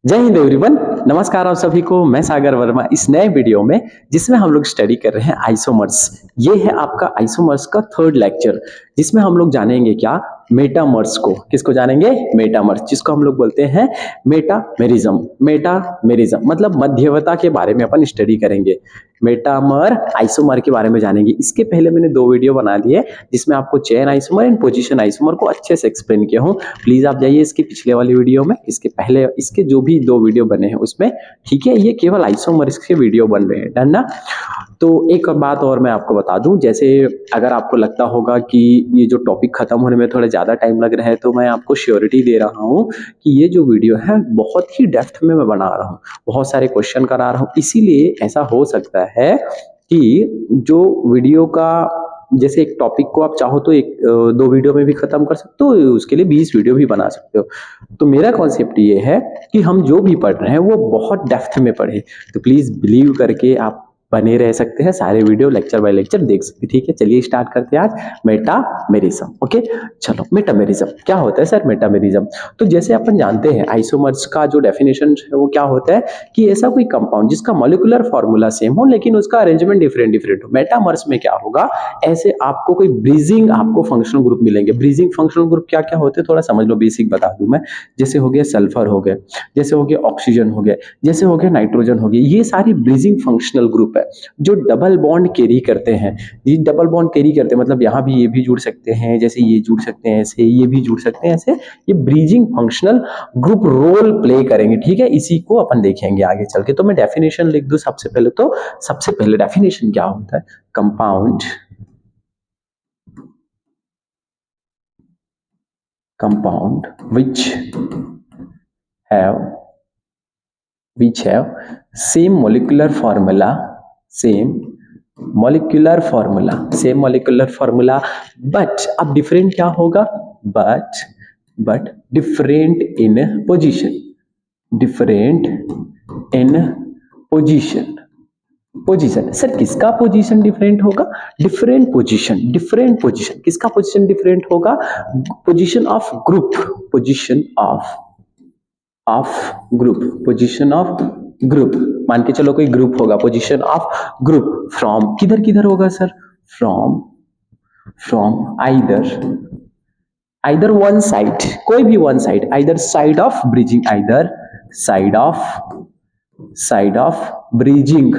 जय हिंद एवरीवन। नमस्कार आप सभी को। मैं सागर वर्मा इस नए वीडियो में जिसमें हम लोग स्टडी कर रहे हैं आइसोमर्स। ये है आपका आइसोमर्स का थर्ड लेक्चर जिसमें हम लोग जानेंगे क्या, मेटामर्स को। किसको जानेंगे? मेटामर्स, जिसको हम लोग बोलते हैं मेटामेरिज्म। मेटामेरिज्म मतलब मध्यवता के बारे में अपन स्टडी करेंगे। मेटामर आइसोमर के बारे में जानेंगे। इसके पहले मैंने 2 वीडियो बना दिए जिसमें आपको chain isomer and position isomer को अच्छे से एक्सप्लेन किया हूँ। प्लीज आप जाइए इसके पिछले वाली वीडियो में, इसके पहले इसके जो भी 2 वीडियो बने हैं उसमें। ठीक है, ये केवल आइसोमर्स के वीडियो बन रहे हैं, डन ना। तो एक बात और मैं आपको बता दूं, जैसे अगर आपको लगता होगा कि ये जो टॉपिक खत्म होने में थोड़ा ज्यादा टाइम लग रहा है, तो मैं आपको श्योरिटी दे रहा हूँ कि ये जो वीडियो है बहुत ही डेप्थ में मैं बना रहा हूँ, बहुत सारे क्वेश्चन करा रहा हूँ। इसीलिए ऐसा हो सकता है कि जो वीडियो का, जैसे एक टॉपिक को आप चाहो तो 2 वीडियो में भी खत्म कर सकते हो, उसके लिए 20 वीडियो भी बना सकते हो। तो मेरा कॉन्सेप्ट ये है कि हम जो भी पढ़ रहे हैं वो बहुत डेप्थ में पढ़े। तो प्लीज बिलीव करके आप बने रह सकते हैं, सारे वीडियो लेक्चर बाय लेक्चर देख सकते हैं। ठीक है, चलिए स्टार्ट करते हैं आज मेटामेरिज्म। ओके, चलो मेटामेरिज्म क्या होता है सर? मेटामेरिज्म तो जैसे अपन जानते हैं आइसोमर्स का जो डेफिनेशन है वो क्या होता है कि ऐसा कोई कंपाउंड जिसका मॉलिक्यूलर फॉर्मूला सेम हो लेकिन उसका अरेंजमेंट डिफरेंट डिफरेंट हो। मेटामर्स में क्या होगा, ऐसे आपको कोई ब्रीजिंग आपको फंक्शनल ग्रुप मिलेंगे। ब्रीजिंग फंक्शनल ग्रुप क्या क्या होते हैं थोड़ा समझ लो, बेसिक बता दूं मैं। जैसे हो गया सल्फर हो गया, जैसे हो गया ऑक्सीजन हो गया, जैसे हो गया नाइट्रोजन हो गया, ये सारी ब्रीजिंग फंक्शनल ग्रुप है जो डबल बॉन्ड कैरी करते हैं। ये डबल बॉन्ड कैरी करते हैं मतलब यहाँ भी ये भी जुड़ सकते हैं, जैसे ये जुड़ सकते हैं, ऐसे ये भी जुड़ सकते हैं, ऐसे ये bridging functional group role play करेंगे। ठीक है, इसी को अपन देखेंगे आगे चल के। तो मैं डेफिनेशन लिख दूं सबसे पहले। तो सबसे पहले डेफिनेशन क्या होता है? Compound which have same molecular formula same molecular formula but अब डिफरेंट क्या होगा? but different in position, different in position। Position sir किसका पोजीशन डिफरेंट होगा? डिफरेंट पोजीशन किसका पोजीशन डिफरेंट होगा? Position of group, position of group. मान के चलो कोई ग्रुप होगा, पोजीशन ऑफ ग्रुप फ्रॉम किधर किधर होगा sir? From either one side, कोई भी one side, either side of bridging, side of bridging,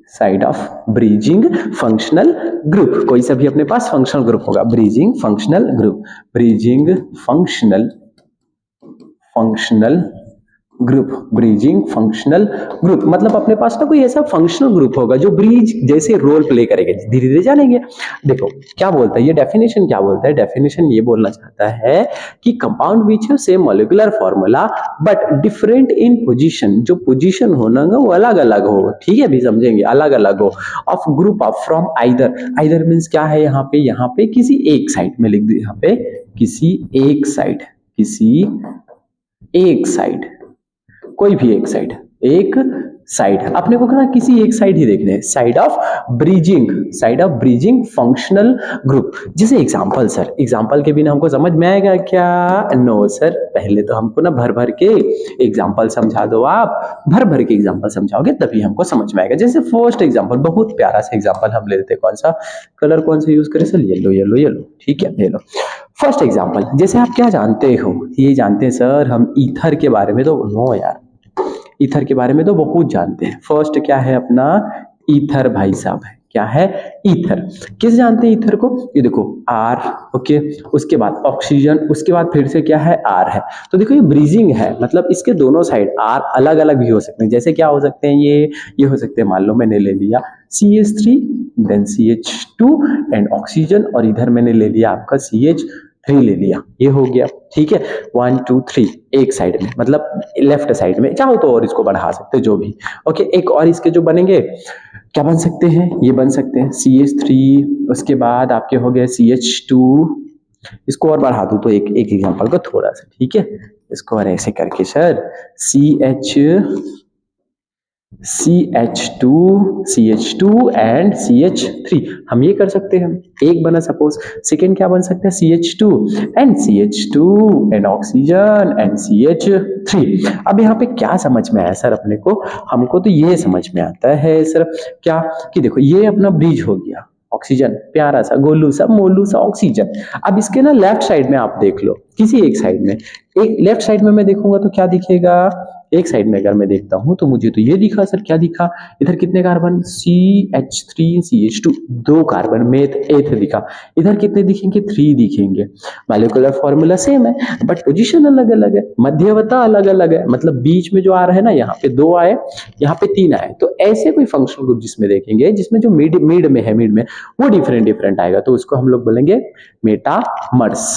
side of bridging functional group. कोई सा भी अपने पास फंक्शनल ग्रुप होगा, bridging functional group, bridging functional group मतलब अपने पास ना कोई ऐसा फंक्शनल ग्रुप होगा जो ब्रीज जैसे रोल प्ले करेगा। धीरे धीरे जानेंगे। देखो क्या बोलता है ये डेफिनेशन, क्या बोलता है डेफिनेशन? ये बोलना चाहता है कि कंपाउंड विच है same molecular formula but different in position, जो पोजीशन होना वो अलग अलग हो। ठीक है, भी समझेंगे, अलग अलग हो। Of group of from either means क्या है? यहाँ पे किसी एक साइड में लिख दो, यहाँ पे किसी एक साइड, कोई भी एक साइड अपने को ना किसी एक साइड ही देखने, side of bridging functional group. जैसे एग्जांपल सर, एग्जांपल के बिना हमको समझ में आएगा क्या? नो सर, पहले तो हमको ना भर भर के एग्जांपल समझा दो। आप भर भर के एग्जांपल समझाओगे तभी हमको समझ में आएगा। जैसे फर्स्ट एग्जांपल, बहुत प्यारा सा एग्जांपल हम ले लेते हैं। कौन सा कलर कौन सा यूज करें सर? येलो। ठीक है, ले लो फर्स्ट एग्जांपल। जैसे आप क्या जानते हो? ये जानते हैं सर हम ईथर के बारे में। तो नो यार, ईथर के बारे में तो बहुत जानते हैं। फर्स्ट क्या है अपना? ईथर भाई साहब है। क्या है? ईथर। किस जानते हैं ईथर को? ये देखो आर, ओके, उसके बाद ऑक्सीजन, उसके बाद फिर से क्या है? आर है। तो देखो ये ब्रीजिंग है, मतलब इसके दोनों साइड आर अलग अलग भी हो सकते हैं। जैसे क्या हो सकते हैं? ये हो सकते हैं, मान लो मैंने ले लिया CH3 then CH2 and oxygen, और इधर मैंने ले लिया आपका CH3 ले लिया, ये हो गया। ठीक है, 1 2 3 एक साइड में, मतलब लेफ्ट साइड में। चाहो तो और इसको बढ़ा सकते हो, जो भी। ओके, एक और इसके जो बनेंगे क्या बन सकते हैं? ये बन सकते हैं CH3, उसके बाद आपके हो गए CH2। इसको और बढ़ा दूं तो एक एग्जांपल को थोड़ा सा, ठीक है, इसको और ऐसे करके sir CH CH2 CH2 and CH3 हम ये कर सकते हैं, एक बना सपोज। सेकेंड क्या बन सकता है, CH2 and CH2 and oxygen and CH3। अब यहाँ पे क्या समझ में आया सर अपने को, हमको तो ये समझ में आता है सर क्या कि देखो ये अपना ब्रिज हो गया, ऑक्सीजन प्यारा सा गोलू सा मोलू सा ऑक्सीजन। अब इसके ना लेफ्ट साइड में आप देख लो, किसी एक साइड में, एक लेफ्ट साइड में मैं देखूंगा तो क्या दिखेगा, एक साइड में अगर मैं देखता हूं तो मुझे तो ये दिखा सर, क्या दिखा, इधर कितने कार्बन, CH3 CH2 दो कार्बन में एथ दिखा। इधर कितने दिखेंगे, 3 दिखेंगे। मॉलिक्यूलर फॉर्मूला सेम है बट पोजीशन अलग अलग है, मध्यवता अलग अलग है, मतलब बीच में जो आ रहा है ना, यहाँ पे 2 आए, यहाँ पे 3 आए, तो ऐसे कोई फंक्शनल ग्रुप जिसमें देखेंगे जिसमें जो मिड मिड में है, मिड में वो डिफरेंट डिफरेंट आएगा, तो उसको हम लोग बोलेंगे मेटामर्स।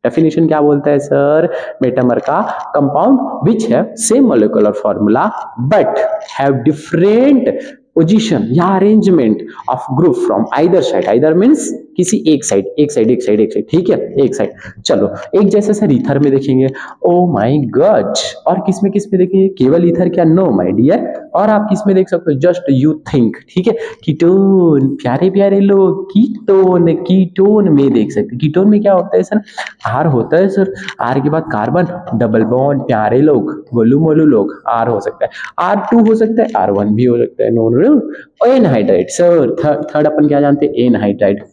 डेफिनेशन क्या बोलता है सर, मेटामर का compound which have same molecular formula but have different position या arrangement of group from either side, either means किसी एक साइड, एक साइड एक साइड एक साइड, ठीक है, एक साइड। चलो एक जैसे सर ईथर में देखेंगे, ओ माय गॉड, और किस में देखेंगे, केवल ईथर क्या, नो माय डियर, और आप किस में देख सकते हो, जस्ट यू थिंक, ठीक है, कीटोन, प्यारे प्यारे लोग, कीटोन, कीटोन में देख सकते हैं। कीटोन में क्या होता है सर, आर होता है सर, आर के बाद कार्बन, डबल बॉन्ड, प्यारे लोग, गोलू मोलू लोग, आर हो सकता है, R2 हो सकता है, R1 भी हो सकता है, no no, anhydride sir, third अपन क्या जानते हैं, एनहाइड्राइड।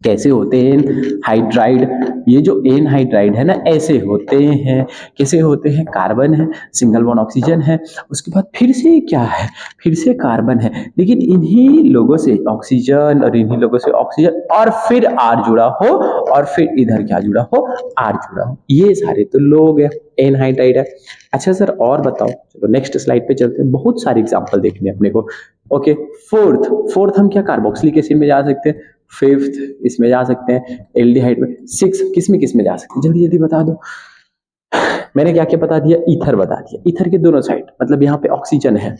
कैसे होते हैं हाइड्राइड, ये जो एनहाइड्राइड है ना ऐसे होते हैं, कैसे होते हैं, कार्बन है, सिंगल बॉन्ड ऑक्सीजन है, उसके बाद फिर से क्या है, फिर से कार्बन है, लेकिन इन्हीं लोगों से ऑक्सीजन और इन्हीं लोगों से ऑक्सीजन और फिर आर जुड़ा हो, और फिर इधर क्या जुड़ा हो, आर जुड़ा हो, ये सारे तो लोग है, एनहाइड्राइड है। अच्छा सर और बताओ, चलो नेक्स्ट स्लाइड पे चलते हैं, बहुत सारे एग्जांपल देखने अपने को। ओके, फोर्थ हम क्या कार्बोक्सिलिक एसिड में जा सकते हैं, फिफ्थ इसमें जा सकते हैं, एल्डिहाइड में, सिक्स किस में जा सकते हैं, जल्दी जल्दी बता दो। मैंने क्या क्या बता दिया, ईथर बता दिया, ईथर के दोनों साइड, मतलब यहाँ पे ऑक्सीजन है,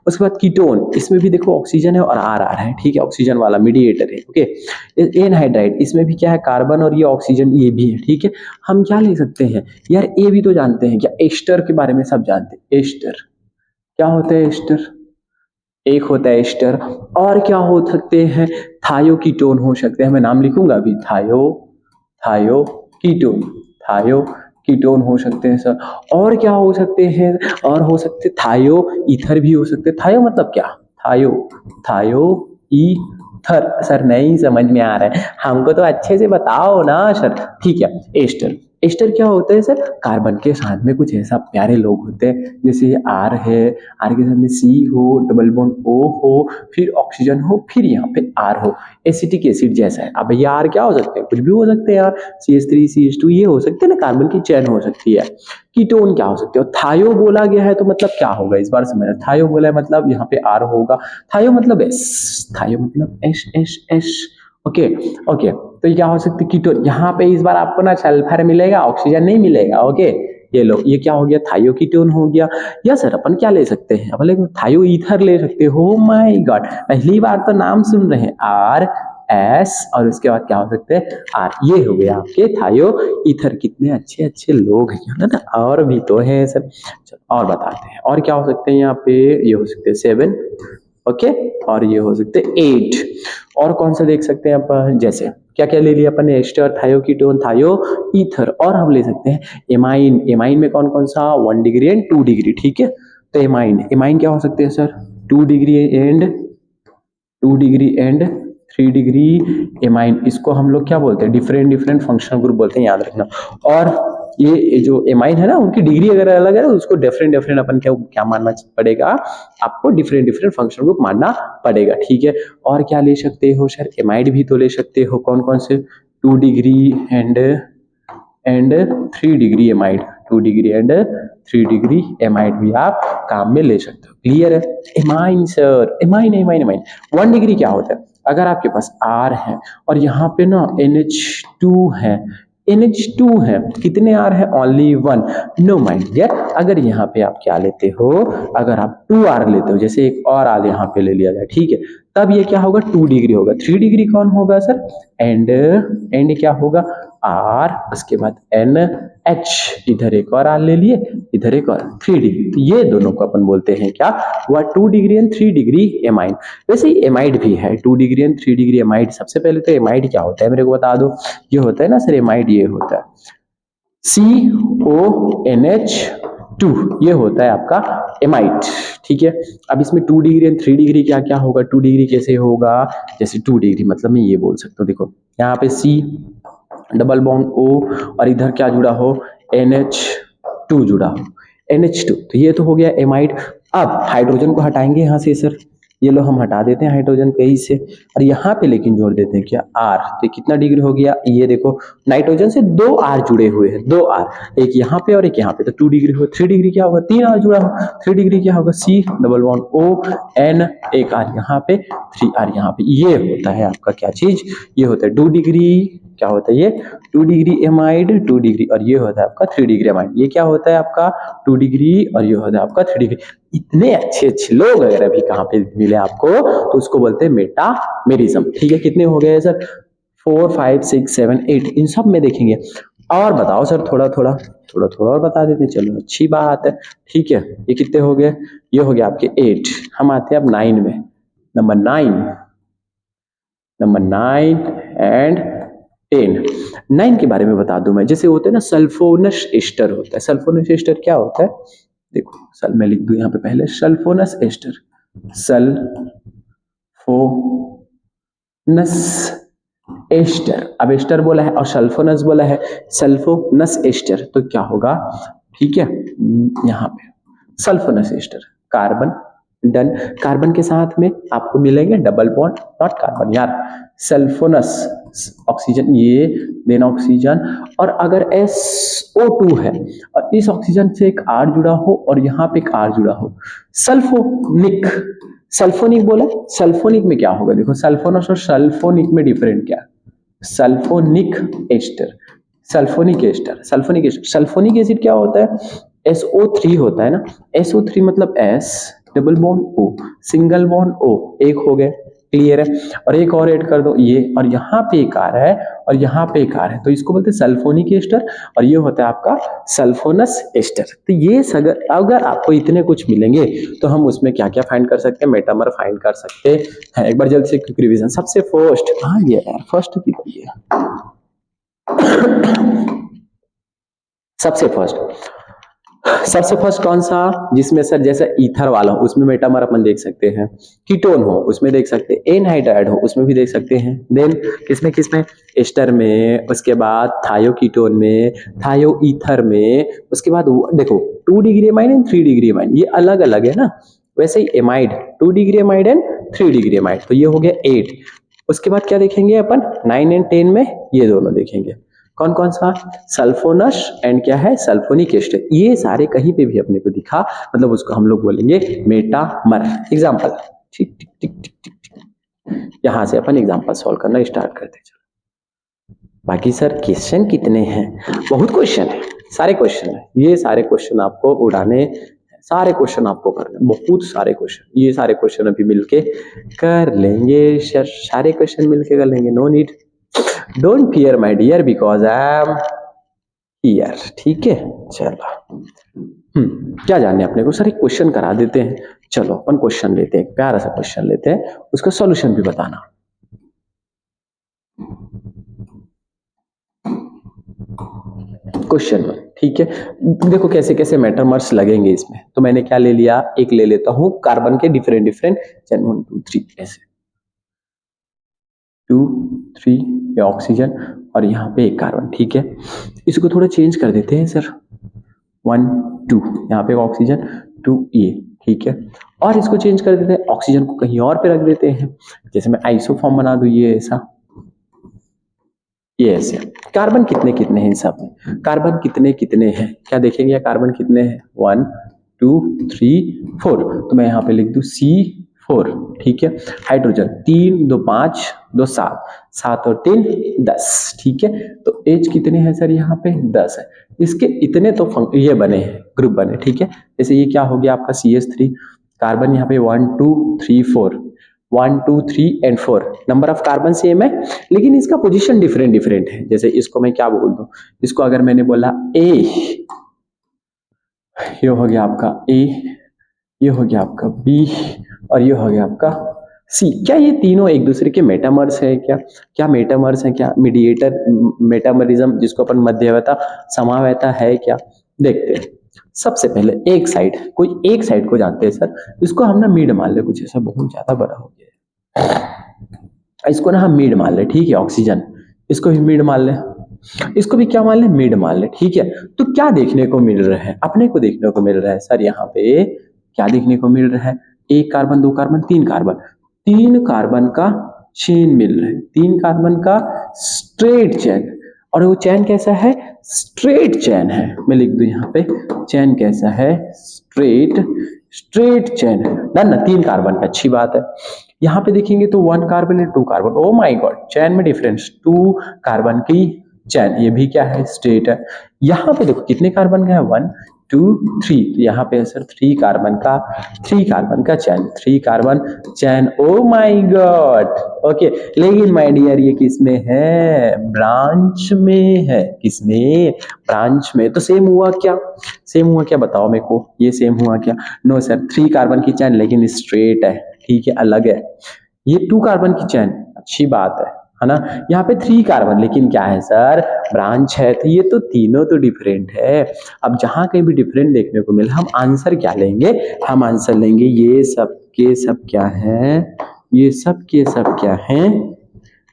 उसके बाद कीटोन, इसमें भी देखो ऑक्सीजन है और आर आ रहा है, ठीक है, ऑक्सीजन वाला मीडिएटर है, ओके। एनहाइड्राइड, इसमें भी क्या है, कार्बन और ये ऑक्सीजन, ये भी है, ठीक है। हम क्या ले सकते हैं यार, ये भी तो जानते हैं क्या, एस्टर के बारे में सब जानते हैं, एस्टर क्या होता है, एस्टर एक होता है एस्टर, और क्या हो सकते हैं, थायो कीटोन हो सकते हैं, मैं नाम लिखूंगा अभी, थायो कीटोन, थायो कीटोन हो सकते हैं सर, और क्या हो सकते हैं, और हो सकते थायो ईथर भी हो सकते हैं, थायो मतलब क्या, थायो ईथर, सर नहीं समझ में आ रहा है हमको तो अच्छे से बताओ ना सर, ठीक है। एस्टर, एस्टर क्या होता है सर, कार्बन के साथ में कुछ ऐसा प्यारे लोग होते हैं, जैसे ये आर है, आर के साथ में सी हो, डबल बॉन्ड ओ हो, फिर ऑक्सीजन हो, फिर यहाँ पे आर हो, एसिटिक एसिड जैसा है। अब ये आर क्या हो सकते हैं, कुछ भी हो सकते हैं यार, CH3 CH2 ये हो सकते हैं ना, कार्बन की चेन हो सकती है। कीटोन क्या हो सकते हो, थायो बोला गया है तो मतलब क्या होगा, इस बार समझना, थायो बोला है मतलब यहाँ पे आर होगा, थायो मतलब एस, थायो मतलब S S S, okay okay. तो ये क्या हो सकती है, कीटोन, यहाँ पे इस बार आपको ना सल्फर मिलेगा, ऑक्सीजन नहीं मिलेगा, ओके। ये लो, ये क्या हो गया, थायो कीटोन हो गया। या सर अपन क्या ले सकते हैं, अपन थायो ईथर ले सकते हो, माय गॉड पहली बार तो नाम सुन रहे हैं, आर एस और उसके बाद क्या हो सकते हैं, आर, ये हो गया आपके थायो ईथर। कितने अच्छे अच्छे लोग हैं ना, और भी तो है सर। चलो और बताते हैं, और क्या हो सकते हैं यहाँ पे, ये हो सकते हैं 7, ओके, और ये हो सकते हैं 8। और कौन सा देख सकते हैं अपन, जैसे क्या क्या ले लिया अपन ने, एस्टर, थायो कीटोन, थायो ईथर, और हम ले सकते हैं एमाइन। एमाइन में कौन कौन सा, 1 डिग्री एंड 2 डिग्री, ठीक है। तो एमाइन, एमाइन क्या हो सकते हैं sir, 2 degree and 3 degree amine, इसको हम लोग क्या बोलते हैं, डिफरेंट डिफरेंट फंक्शनल ग्रुप बोलते हैं, याद रखना। और ये जो एमाइन है ना, उनकी डिग्री अगर अलग है उसको डिफरेंट डिफरेंट अपन क्या क्या मानना पड़ेगा, आपको डिफरेंट डिफरेंट फंक्शनल ग्रुप मानना पड़ेगा, ठीक है। और क्या ले सकते हो सर, एमाइड भी तो ले सकते हो, कौन कौन से, 2 degree and 3 degree amide, 2 degree and 3 degree amide भी आप काम में ले सकते हो, क्लियर है। Amine sir, amine amine amine, 1 degree क्या होता है, अगर आपके पास R है और यहाँ पे ना NH2 है, NH2 है, कितने R है, ओनली 1, नो माइंड यार। अगर यहाँ पे आप क्या लेते हो, अगर आप 2R लेते हो, जैसे एक और R यहाँ पे ले लिया जाए, ठीक है, तब ये क्या होगा, 2 डिग्री होगा। 3 डिग्री कौन होगा सर, एंड क्या होगा, R, उसके बाद NH, इधर एक और R ले लिए, इधर एक और 3 डिग्री। तो ये दोनों को अपन बोलते हैं क्या, हुआ 2 डिग्री एंड 3 डिग्री एमाइड। वैसे ही एमाइड भी है 2 डिग्री एंड 3 डिग्री एमाइड। सबसे पहले तो एमाइड क्या होता है मेरे को बता दो। ये होता है ना सर एमाइड, ये होता है CONH2, ये होता है आपका एमाइड। ठीक है, अब इसमें 2 डिग्री एंड 3 डिग्री क्या क्या होगा, 2 डिग्री कैसे होगा, जैसे 2 डिग्री मतलब मैं ये बोल सकता हूँ, देखो यहाँ पे C डबल बॉन्ड O और इधर क्या जुड़ा हो, NH2 जुड़ा हो, NH2, तो ये तो हो गया एमाइड। अब हाइड्रोजन को हटाएंगे यहाँ से सर, ये लो हम हटा देते हैं हाइड्रोजन कहीं से, और यहाँ पे लेकिन जोड़ देते हैं क्या, R। तो कितना डिग्री हो गया, ये देखो नाइट्रोजन से 2 R जुड़े हुए हैं, 2 R, एक यहाँ पे और एक यहाँ पे, तो 2 डिग्री हो। 3 डिग्री क्या होगा, 3 R जुड़ा हो, 3 डिग्री क्या होगा, C double bond O N, एक R यहाँ पे, 3 R यहाँ पे। ये होता है आपका क्या चीज, ये होता है 2 डिग्री, क्या होता है ये 2 डिग्री एमाइड, 2 डिग्री, और ये होता है आपका 3 डिग्री एमाइड। ये क्या होता है आपका 2 डिग्री और ये होता है आपका 3 डिग्री। इतने अच्छे अच्छे लोग अगर अभी कहाँ पे मिले आपको, तो उसको बोलते हैं मेटामेरिज्म। ठीक है, कितने हो गए सर, 4 5 6 7 8, इन सब में देखेंगे। और बताओ सर, थोड़ा थोड़ा और बता देते हैं, चलो अच्छी बात है। ठीक है, ये कितने हो गए, ये हो गया आपके 8। हम आते हैं अब 9 में, नंबर 9 एंड 10। 9 के बारे में बता दूं मैं, जैसे होते हैं ना सल्फोनस एस्टर होता है। सल्फोनस एस्टर क्या होता है, देखो सल मैं लिख दूं यहाँ पे पहले, सल्फोनस एस्टर, सल्फोनस एस्टर, अब एस्टर बोला है और सल्फोनस बोला है, सल्फोनस एस्टर, तो क्या होगा, ठीक है, यहाँ पे सल्फोनस एस्टर, कार्बन डन। कार्बन के साथ में आपको मिलेंगे डबल बॉन्ड, नॉट कार्बन यार, सल्फोनस ऑक्सीजन, ये देना ऑक्सीजन, और अगर SO2 है और इस ऑक्सीजन से एक R जुड़ा हो और यहाँ पे एक R जुड़ा हो, सल्फोनिक, सल्फोनिक बोला, सल्फोनिक में क्या होगा, देखो सल्फोनस और सल्फोनिक में डिफरेंट क्या, sulphonic ester, sulphonic ester, sulphonic ester, sulphonic acid क्या होता है, SO3 होता है ना, SO3 मतलब S double bond O, single bond O, एक हो गए, क्लियर है। और एक और ऐड कर दो ये, और यहाँ पे एक आ रहा है और यहाँ पे एक आ रहा है, तो इसको बोलते हैं सल्फोनिक एस्टर, और ये होता है आपका सल्फोनस एस्टर। तो ये अगर आपको इतने कुछ मिलेंगे तो हम उसमें क्या क्या फाइंड कर सकते हैं, मेटामर फाइंड कर सकते हैं। एक बार जल्द से क्विक रिवीजन, सबसे फर्स्ट, हाँ ये यार फर्स्ट की है, सबसे फर्स्ट कौन सा, जिसमें सर जैसे ईथर वाला हो उसमें मेटामर अपन देख सकते हैं, कीटोन हो उसमें देख सकते हैं, एनहाइड्राइड हो उसमें भी देख सकते हैं, देन किसमें एस्टर में, उसके बाद थायो कीटोन में, थायो ईथर में, उसके बाद देखो 2 degree amide and 3 degree amide, ये अलग अलग है ना, वैसे ही amide 2 degree amide and 3 degree amide, तो ये हो गया 8। उसके बाद क्या देखेंगे अपन 9 एंड 10 में, ये दोनों देखेंगे, कौन कौन सा, सल्फोनस एंड क्या है, सल्फोनिक एस्टर। ये सारे कहीं पे भी अपने को दिखा, मतलब उसको हम लोग बोलेंगे मेटामर। एग्जांपल, ठीक ठीक ठीक ठीक ठीक, यहां से अपन एग्जांपल सॉल्व करना स्टार्ट करते चलो। बाकी सर क्वेश्चन कितने हैं, बहुत क्वेश्चन है, सारे क्वेश्चन है, ये सारे क्वेश्चन आपको उड़ाने, सारे क्वेश्चन आपको करने, बहुत सारे क्वेश्चन, ये सारे क्वेश्चन अभी मिलके कर लेंगे सर, सारे क्वेश्चन मिलके कर लेंगे, no need, don't fear my dear because I am here. ठीक है, चलो क्या जानने अपने को सर, एक क्वेश्चन करा देते हैं, चलो अपन क्वेश्चन लेते हैं, प्यारा सा क्वेश्चन लेते हैं, उसका सॉल्यूशन भी बताना। क्वेश्चन 1, ठीक है, देखो कैसे कैसे मेटामर्स लगेंगे इसमें, तो मैंने क्या ले लिया, एक ले लेता हूं कार्बन के डिफरेंट 1 2 3 ऐसे 2 3, ये ऑक्सीजन और यहाँ पे एक कार्बन, ठीक है, इसको थोड़ा चेंज कर देते हैं सर, 1 2, यहाँ पे ऑक्सीजन 2 ये, ठीक है, और इसको चेंज कर देते हैं, ऑक्सीजन को कहीं और पे रख देते हैं, जैसे मैं आइसोफॉर्म बना दूं, ये ऐसा, ये ऐसे। कार्बन कितने कितने हैं इन सब में, कार्बन कितने कितने हैं, क्या देखेंगे, कार्बन कितने हैं, 1 2 3 4, तो मैं यहाँ पे लिख दूं C4, ठीक है, हाइड्रोजन 3 2 5 2 7, 7 और 3 10, ठीक है, तो एच कितने हैं सर, यहाँ पे 10 है, इसके इतने तो ये बने हैं, ग्रुप बने, ठीक है, जैसे ये क्या हो गया आपका CH3, कार्बन यहाँ पे 1 2 3 4, 1 2 3 and 4 number of carbon same है, लेकिन इसका पोजीशन डिफरेंट डिफरेंट है। जैसे इसको मैं क्या बोल दूं, इसको अगर मैंने बोला ए, ये हो गया आपका ए, ये हो गया आपका बी, और ये हो गया आपका सी। क्या ये तीनों एक दूसरे के मेटामर्स है क्या? क्या मेटामर्स है क्या? मीडिएटर मेटामरिज्म जिसको अपन मध्यवता समावयता है क्या? देखते हैं। सबसे पहले एक साइड, कोई एक साइड को जानते हैं सर, इसको हम ना मीड मान ले, कुछ ऐसा बहुत ज्यादा बड़ा हो गया है। इसको ना हम मीड मान ले, ठीक है, ऑक्सीजन, इसको भी मीड मान ले, इसको भी क्या मान ले, मीड मान ले, ठीक है। तो क्या देखने को मिल रहा है अपने को? देखने को मिल रहा है सर यहाँ पे क्या देखने को मिल रहा है, एक कार्बन, दो कार्बन, तीन कार्बन, तीन कार्बन का चेन मिल रहा है, तीन कार्बन का स्ट्रेट चेन। और वो चैन कैसा है? स्ट्रेट चैन है। मैं लिख दूं यहाँ पे, चैन कैसा है? स्ट्रेट चैन है ना, तीन कार्बन का, अच्छी बात है। यहाँ पे देखेंगे तो one carbon and two carbon, oh my God, chain में डिफरेंस, टू कार्बन की चैन, ये भी क्या है? स्ट्रेट है। यहाँ पे देखो कितने कार्बन का है, 1 2 3, तो यहाँ पे है सर थ्री कार्बन का chain, three carbon chain, oh my God, okay. लेकिन माय डियर ये किसमें है? ब्रांच में है। किसमें? ब्रांच में। तो सेम हुआ क्या? सेम हुआ क्या बताओ मेरे को, ये सेम हुआ क्या? नो सर, थ्री कार्बन की चैन लेकिन स्ट्रेट है, ठीक है, अलग है। ये टू कार्बन की चैन, अच्छी बात है ना। यहाँ पे थ्री कार्बन, लेकिन क्या है सर? ब्रांच है। तो ये तो तीनों तो डिफरेंट है। अब जहां कहीं भी डिफरेंट देखने को मिले, हम आंसर क्या लेंगे? हम आंसर लेंगे ये सब के सब क्या है? ये सब के सब क्या है?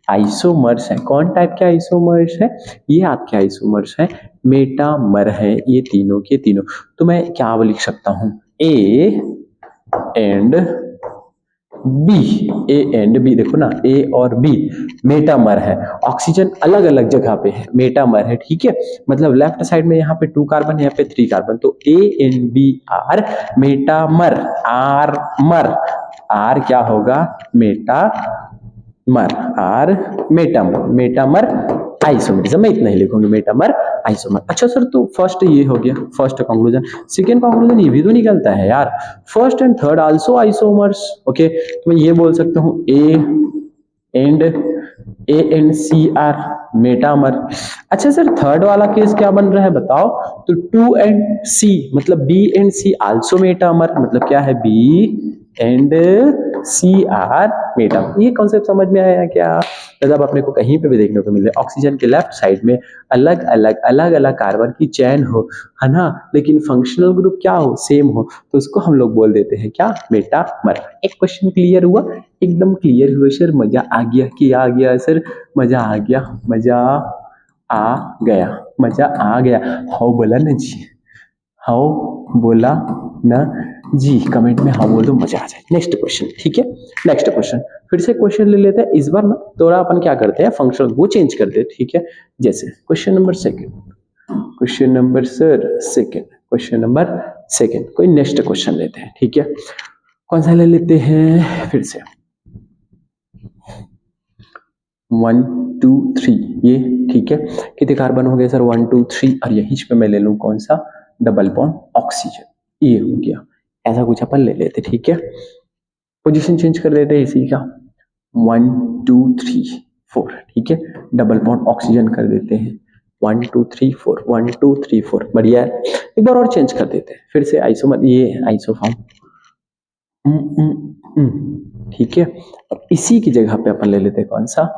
आइसोमर्स है। कौन टाइप के आइसोमर्स है? ये आपके आइसोमर्स है, मेटामर है ये तीनों के तीनों। तो मैं क्या लिख सकता हूं? A and B, A and B, देखो ना, ए और बी मेटामर है। ऑक्सीजन अलग अलग जगह पे है, मेटामर है, ठीक है। मतलब लेफ्ट साइड में यहाँ पे टू कार्बन, यहाँ पे थ्री कार्बन, तो A and B are metamer. Are मर, आर क्या होगा? Metamer, are metamer, metamer isomerism, मैं इतना ही लिखूंगी, मेटामर आइसोमर। अच्छा सर, तो फर्स्ट ये हो गया, फर्स्ट कंक्लूजन। सेकेंड कंक्लूजन ये भी तो निकलता है यार, first and third also isomers, okay. तो मैं ये बोल सकता हूँ A and C are metamer. अच्छा सर, थर्ड वाला केस क्या बन रहा है बताओ? तो टू एंड सी, मतलब B and C also metamer, मतलब क्या है? B and C are metamer. ये कॉन्सेप्ट समझ में आया क्या? मतलब अपने को कहीं पे भी देखने को मिले ऑक्सीजन के लेफ्ट साइड में अलग अलग कार्बन की चैन हो, है ना, लेकिन फंक्शनल ग्रुप क्या हो? सेम हो, तो उसको हम लोग बोल देते हैं क्या? मेटामर। एक क्वेश्चन क्लियर हुआ? एकदम क्लियर हुआ सर, मजा आ गया कि आ गया सर? मजा आ गया, मजा आ गया, मजा आ गया। हाउ बोला ना जी, हाउ बोला ना जी, कमेंट में हाँ बोल दो, मजा आ जाए। नेक्स्ट क्वेश्चन, ठीक है, नेक्स्ट क्वेश्चन, फिर से क्वेश्चन ले लेते हैं। इस बार ना थोड़ा अपन क्या करते हैं, फंक्शन वो चेंज कर देते, ठीक है। जैसे question number second, question number sir second, question number second, कोई नेक्स्ट क्वेश्चन लेते हैं, ठीक है। कौन सा ले लेते हैं? फिर से 1 2 3, ये ठीक है। कितने कार्बन हो गए सर? 1 2 3, और यहीं पे मैं ले लूं कौन सा? डबल बॉन्ड ऑक्सीजन, ये हो गया। ऐसा कुछ अपन ले लेते, ठीक है। पोजीशन चेंज कर देते हैं इसी का, 1 2 3 4, ठीक है। डबल बॉन्ड ऑक्सीजन कर देते हैं, 1 2 3 4, 1 2 3 4, बढ़िया है। एक बार और चेंज कर देते हैं, फिर से आइसोमर, ये आइसोफॉर्म, ठीक है। अब इसी की जगह पे अपन ले लेते हैं कौन सा?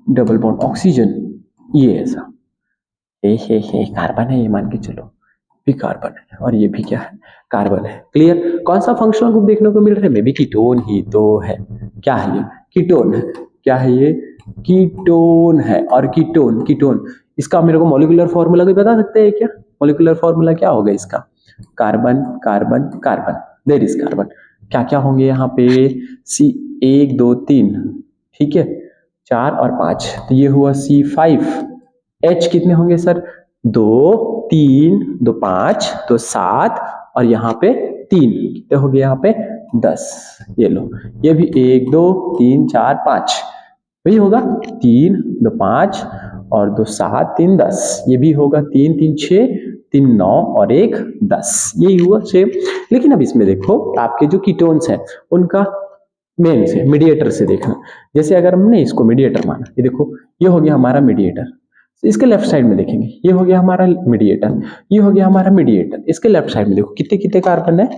डबल बॉन्ड ऑक्सीजन, ये ऐसा, हे कार्बन है ये, मान के चलो भी कार्बन है, और ये भी क्या है? कार्बन है। क्लियर? कौन सा फंक्शनल ग्रुप देखने को मिल रहा है? मे बी कीटोन ही तो है। क्या है ये? कीटोन है। क्या है ये? कीटोन है। और कीटोन, कीटोन इसका मेरे को मॉलिक्यूलर फॉर्मूला भी बता सकते हैं क्या? मॉलिक्यूलर फॉर्मूला क्या होगा इसका? Carbon carbon carbon, there is carbon. क्या क्या होंगे यहाँ पे? सी 1 2 3, ठीक है, 4 और 5, तो ये हुआ C5। H कितने होंगे सर? 2 3 2 5 2 7, और यहाँ पे 3, कितने हो गए यहाँ पे? 10। ये लो, ये भी 1 2 3 4 5, वही होगा 3 2 5 और 2 7 3 10, ये भी होगा 3 3 6 3 9 और 1 10, यही हुआ सेम। लेकिन अब इसमें देखो आपके जो कीटोन्स हैं उनका मेन से, मीडिएटर से देखना। जैसे अगर हमने इसको मीडिएटर माना, ये देखो ये हो गया हमारा मीडिएटर, इसके लेफ्ट साइड में देखेंगे ये हो गया हमारा मीडिएटर, ये हो गया हमारा मीडिएटर। इसके लेफ्ट साइड में देखो कितने कितने कार्बन है,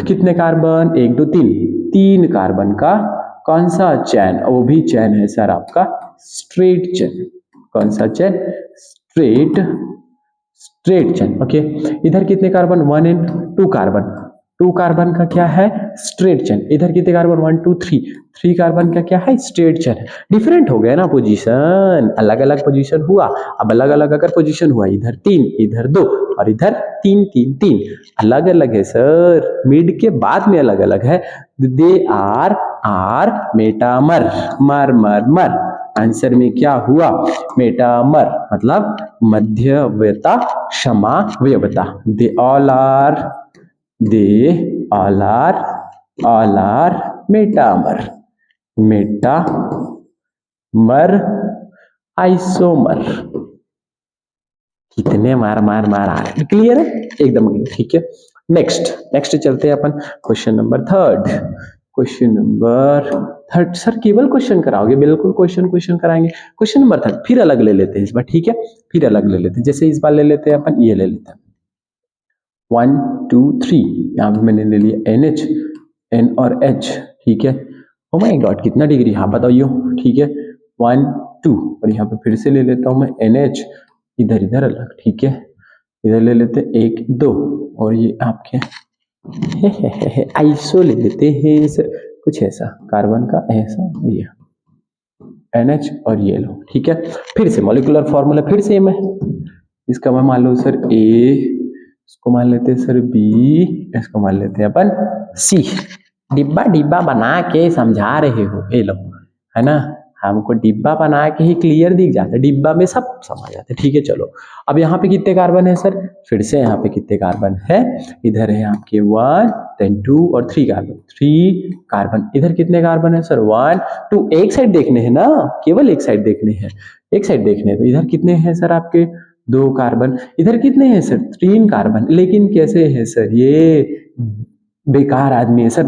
कितने कार्बन, 1 2 3, 3 कार्बन का कौन सा चैन, वो भी चैन है सर आपका स्ट्रेट चैन। कौन सा चैन, स्ट्रेट चैन। ओके, इधर कितने कार्बन, 1 एंड 2 कार्बन, 2 कार्बन का क्या है स्ट्रेट चैन। इधर कितने कार्बन, 1 2 3, 3 कार्बन का क्या है स्ट्रेट चैन है। डिफरेंट हो गया ना पोजीशन, अलग अलग पोजीशन हुआ। अब अलग अलग अगर पोजीशन हुआ, इधर 3 इधर 2 और इधर 3 3 3, अलग अलग है सर, मिड के बाद में अलग अलग है। दे आर मेटामर, मर मर मर। आंसर में क्या हुआ, मेटामर मतलब मध्यवता क्षमाव्यवता। They all are metamer, isomer. कितने मार मार मार आ रहे हैं, क्लियर है एकदम क्लियर। ठीक है, नेक्स्ट चलते हैं अपन question number 3। Question number 3 sir केवल क्वेश्चन कराओगे, बिल्कुल क्वेश्चन कराएंगे। क्वेश्चन नंबर 3 फिर अलग ले लेते हैं इस बार, ठीक है, फिर अलग ले लेते हैं। जैसे इस बार ले लेते हैं अपन, ये ले लेते हैं 1 2 3, यहाँ पे मैंने ले लिया NH, N और H, ठीक है। ओ माय गॉड कितना डिग्री, हाँ बताइयो, ठीक है 1 2, और यहाँ पे फिर से ले लेता हूँ मैं NH, इधर अलग, ठीक है। इधर ले लेते 1 2, और ये आपके आइसो ले लेते हैं सर, कुछ ऐसा कार्बन का ऐसा, ये NH और ये लो, ठीक है। फिर से मॉलिक्यूलर फॉर्मूला फिर सेम है। इसका मैं मान लो सर A, इसको मान लेते हैं सर B, इसको मान लेते हैं अपन C। डिब्बा बना के समझा रहे हो, ये लो, है ना, हमको डिब्बा बना के ही क्लियर दिख जाता है, डिब्बा में सब समझ जाते हैं, ठीक है। चलो अब यहाँ पे कितने कार्बन है सर, फिर से यहाँ पे कितने कार्बन है, इधर है आपके 1 then 2 और 3 कार्बन, 3 कार्बन। इधर कितने कार्बन है सर 1 2, एक साइड देखने हैं ना, केवल एक साइड देखने हैं, एक साइड देखने हैं। तो इधर कितने हैं सर आपके 2 कार्बन, इधर कितने हैं सर 3 कार्बन। लेकिन कैसे है सर, ये बेकार आदमी है सर,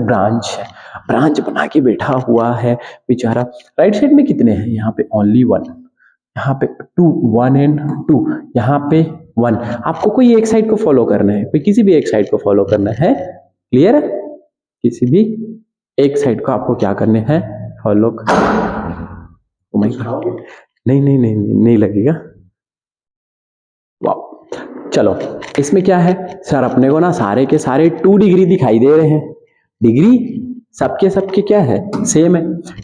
ब्रांच बना के बैठा हुआ है बेचारा। राइट साइड में कितने हैं, यहाँ पे ओनली 1, यहाँ पे 2, 1 एंड 2, यहाँ पे 1। आपको कोई एक साइड को फॉलो करना है, कोई किसी भी एक साइड को फॉलो करना है, क्लियर है, किसी भी एक साइड को आपको क्या करने हैं, फॉलो कर। नहीं लगेगा, वाह। चलो इसमें क्या है सर, अपने को ना सारे के सारे 2 डिग्री दिखाई दे रहे हैं, डिग्री सबके क्या है सेम है।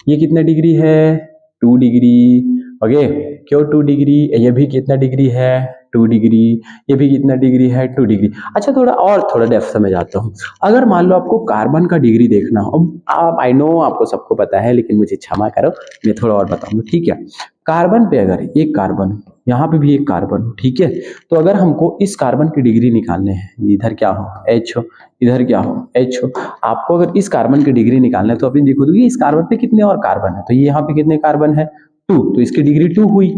ये कितना डिग्री है 2 डिग्री, ओके, क्यों 2 डिग्री, ये भी कितना डिग्री है 2 डिग्री, ये भी कितना डिग्री है 2 डिग्री। अच्छा थोड़ा डेप्थ में जाता हूँ। अगर मान लो आपको कार्बन का डिग्री देखना हो, आप आई नो आपको सबको पता है, लेकिन मुझे क्षमा करो, मैं थोड़ा और बताऊंगा, ठीक है। कार्बन पे अगर एक कार्बन, यहाँ पे भी एक कार्बन, ठीक है, तो अगर हमको इस कार्बन की डिग्री निकालने हैं, इधर क्या हो H हो, इधर क्या हो H हो, आपको अगर इस कार्बन की डिग्री निकालना है तो अभी देखो तो इस कार्बन पे कितने और कार्बन है, तो ये यहाँ पे कितने कार्बन है 2, तो इसकी डिग्री 2 हुई,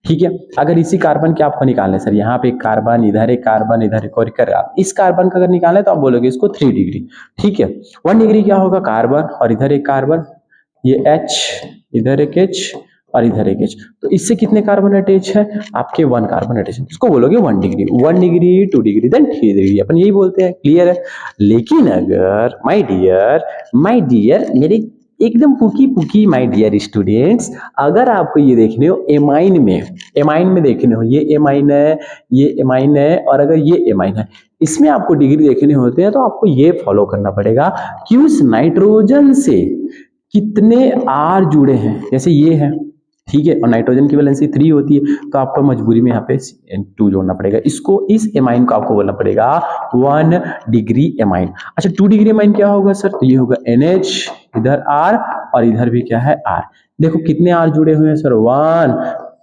ठीक है। अगर इसी कार्बन के आपको निकालना है सर, यहाँ पे एक कार्बन, इधर एक कार्बन, इधर एक और इस कार्बन का अगर निकालना है तो आप बोलोगे इसको 3 डिग्री, ठीक है। 1 डिग्री क्या होगा कार्बन, और इधर एक कार्बन, ये H, इधर एक H और इधर एक H, तो इससे कितने कार्बन अटैच है आपके 1 कार्बन अटैच है, इसको बोलोगे 1 degree, 1 degree 2 degree then 3 degree, अपन यही बोलते हैं, क्लियर है। लेकिन अगर माय डियर मेरे एकदम पुकी माय डियर स्टूडेंट्स, अगर आपको ये देखने हो एमाइन में देखने हो, ये एमाइन है, ये एमाइन है, और अगर ये एमाइन है, इसमें आपको डिग्री देखने होते हैं, तो आपको ये फॉलो करना पड़ेगा कि उस नाइट्रोजन से कितने R जुड़े हैं। जैसे ये है, ठीक है, और नाइट्रोजन की वैलेंसी 3 होती है, तो आपको मजबूरी में यहाँ पे 2 जोड़ना पड़ेगा। इसको, इस एमाइन को आपको बोलना पड़ेगा 1 डिग्री एमाइन। अच्छा 2 डिग्री एमाइन क्या होगा सर, तो ये होगा NH, इधर R और इधर भी क्या है R। देखो कितने R जुड़े हुए हैं सर 1,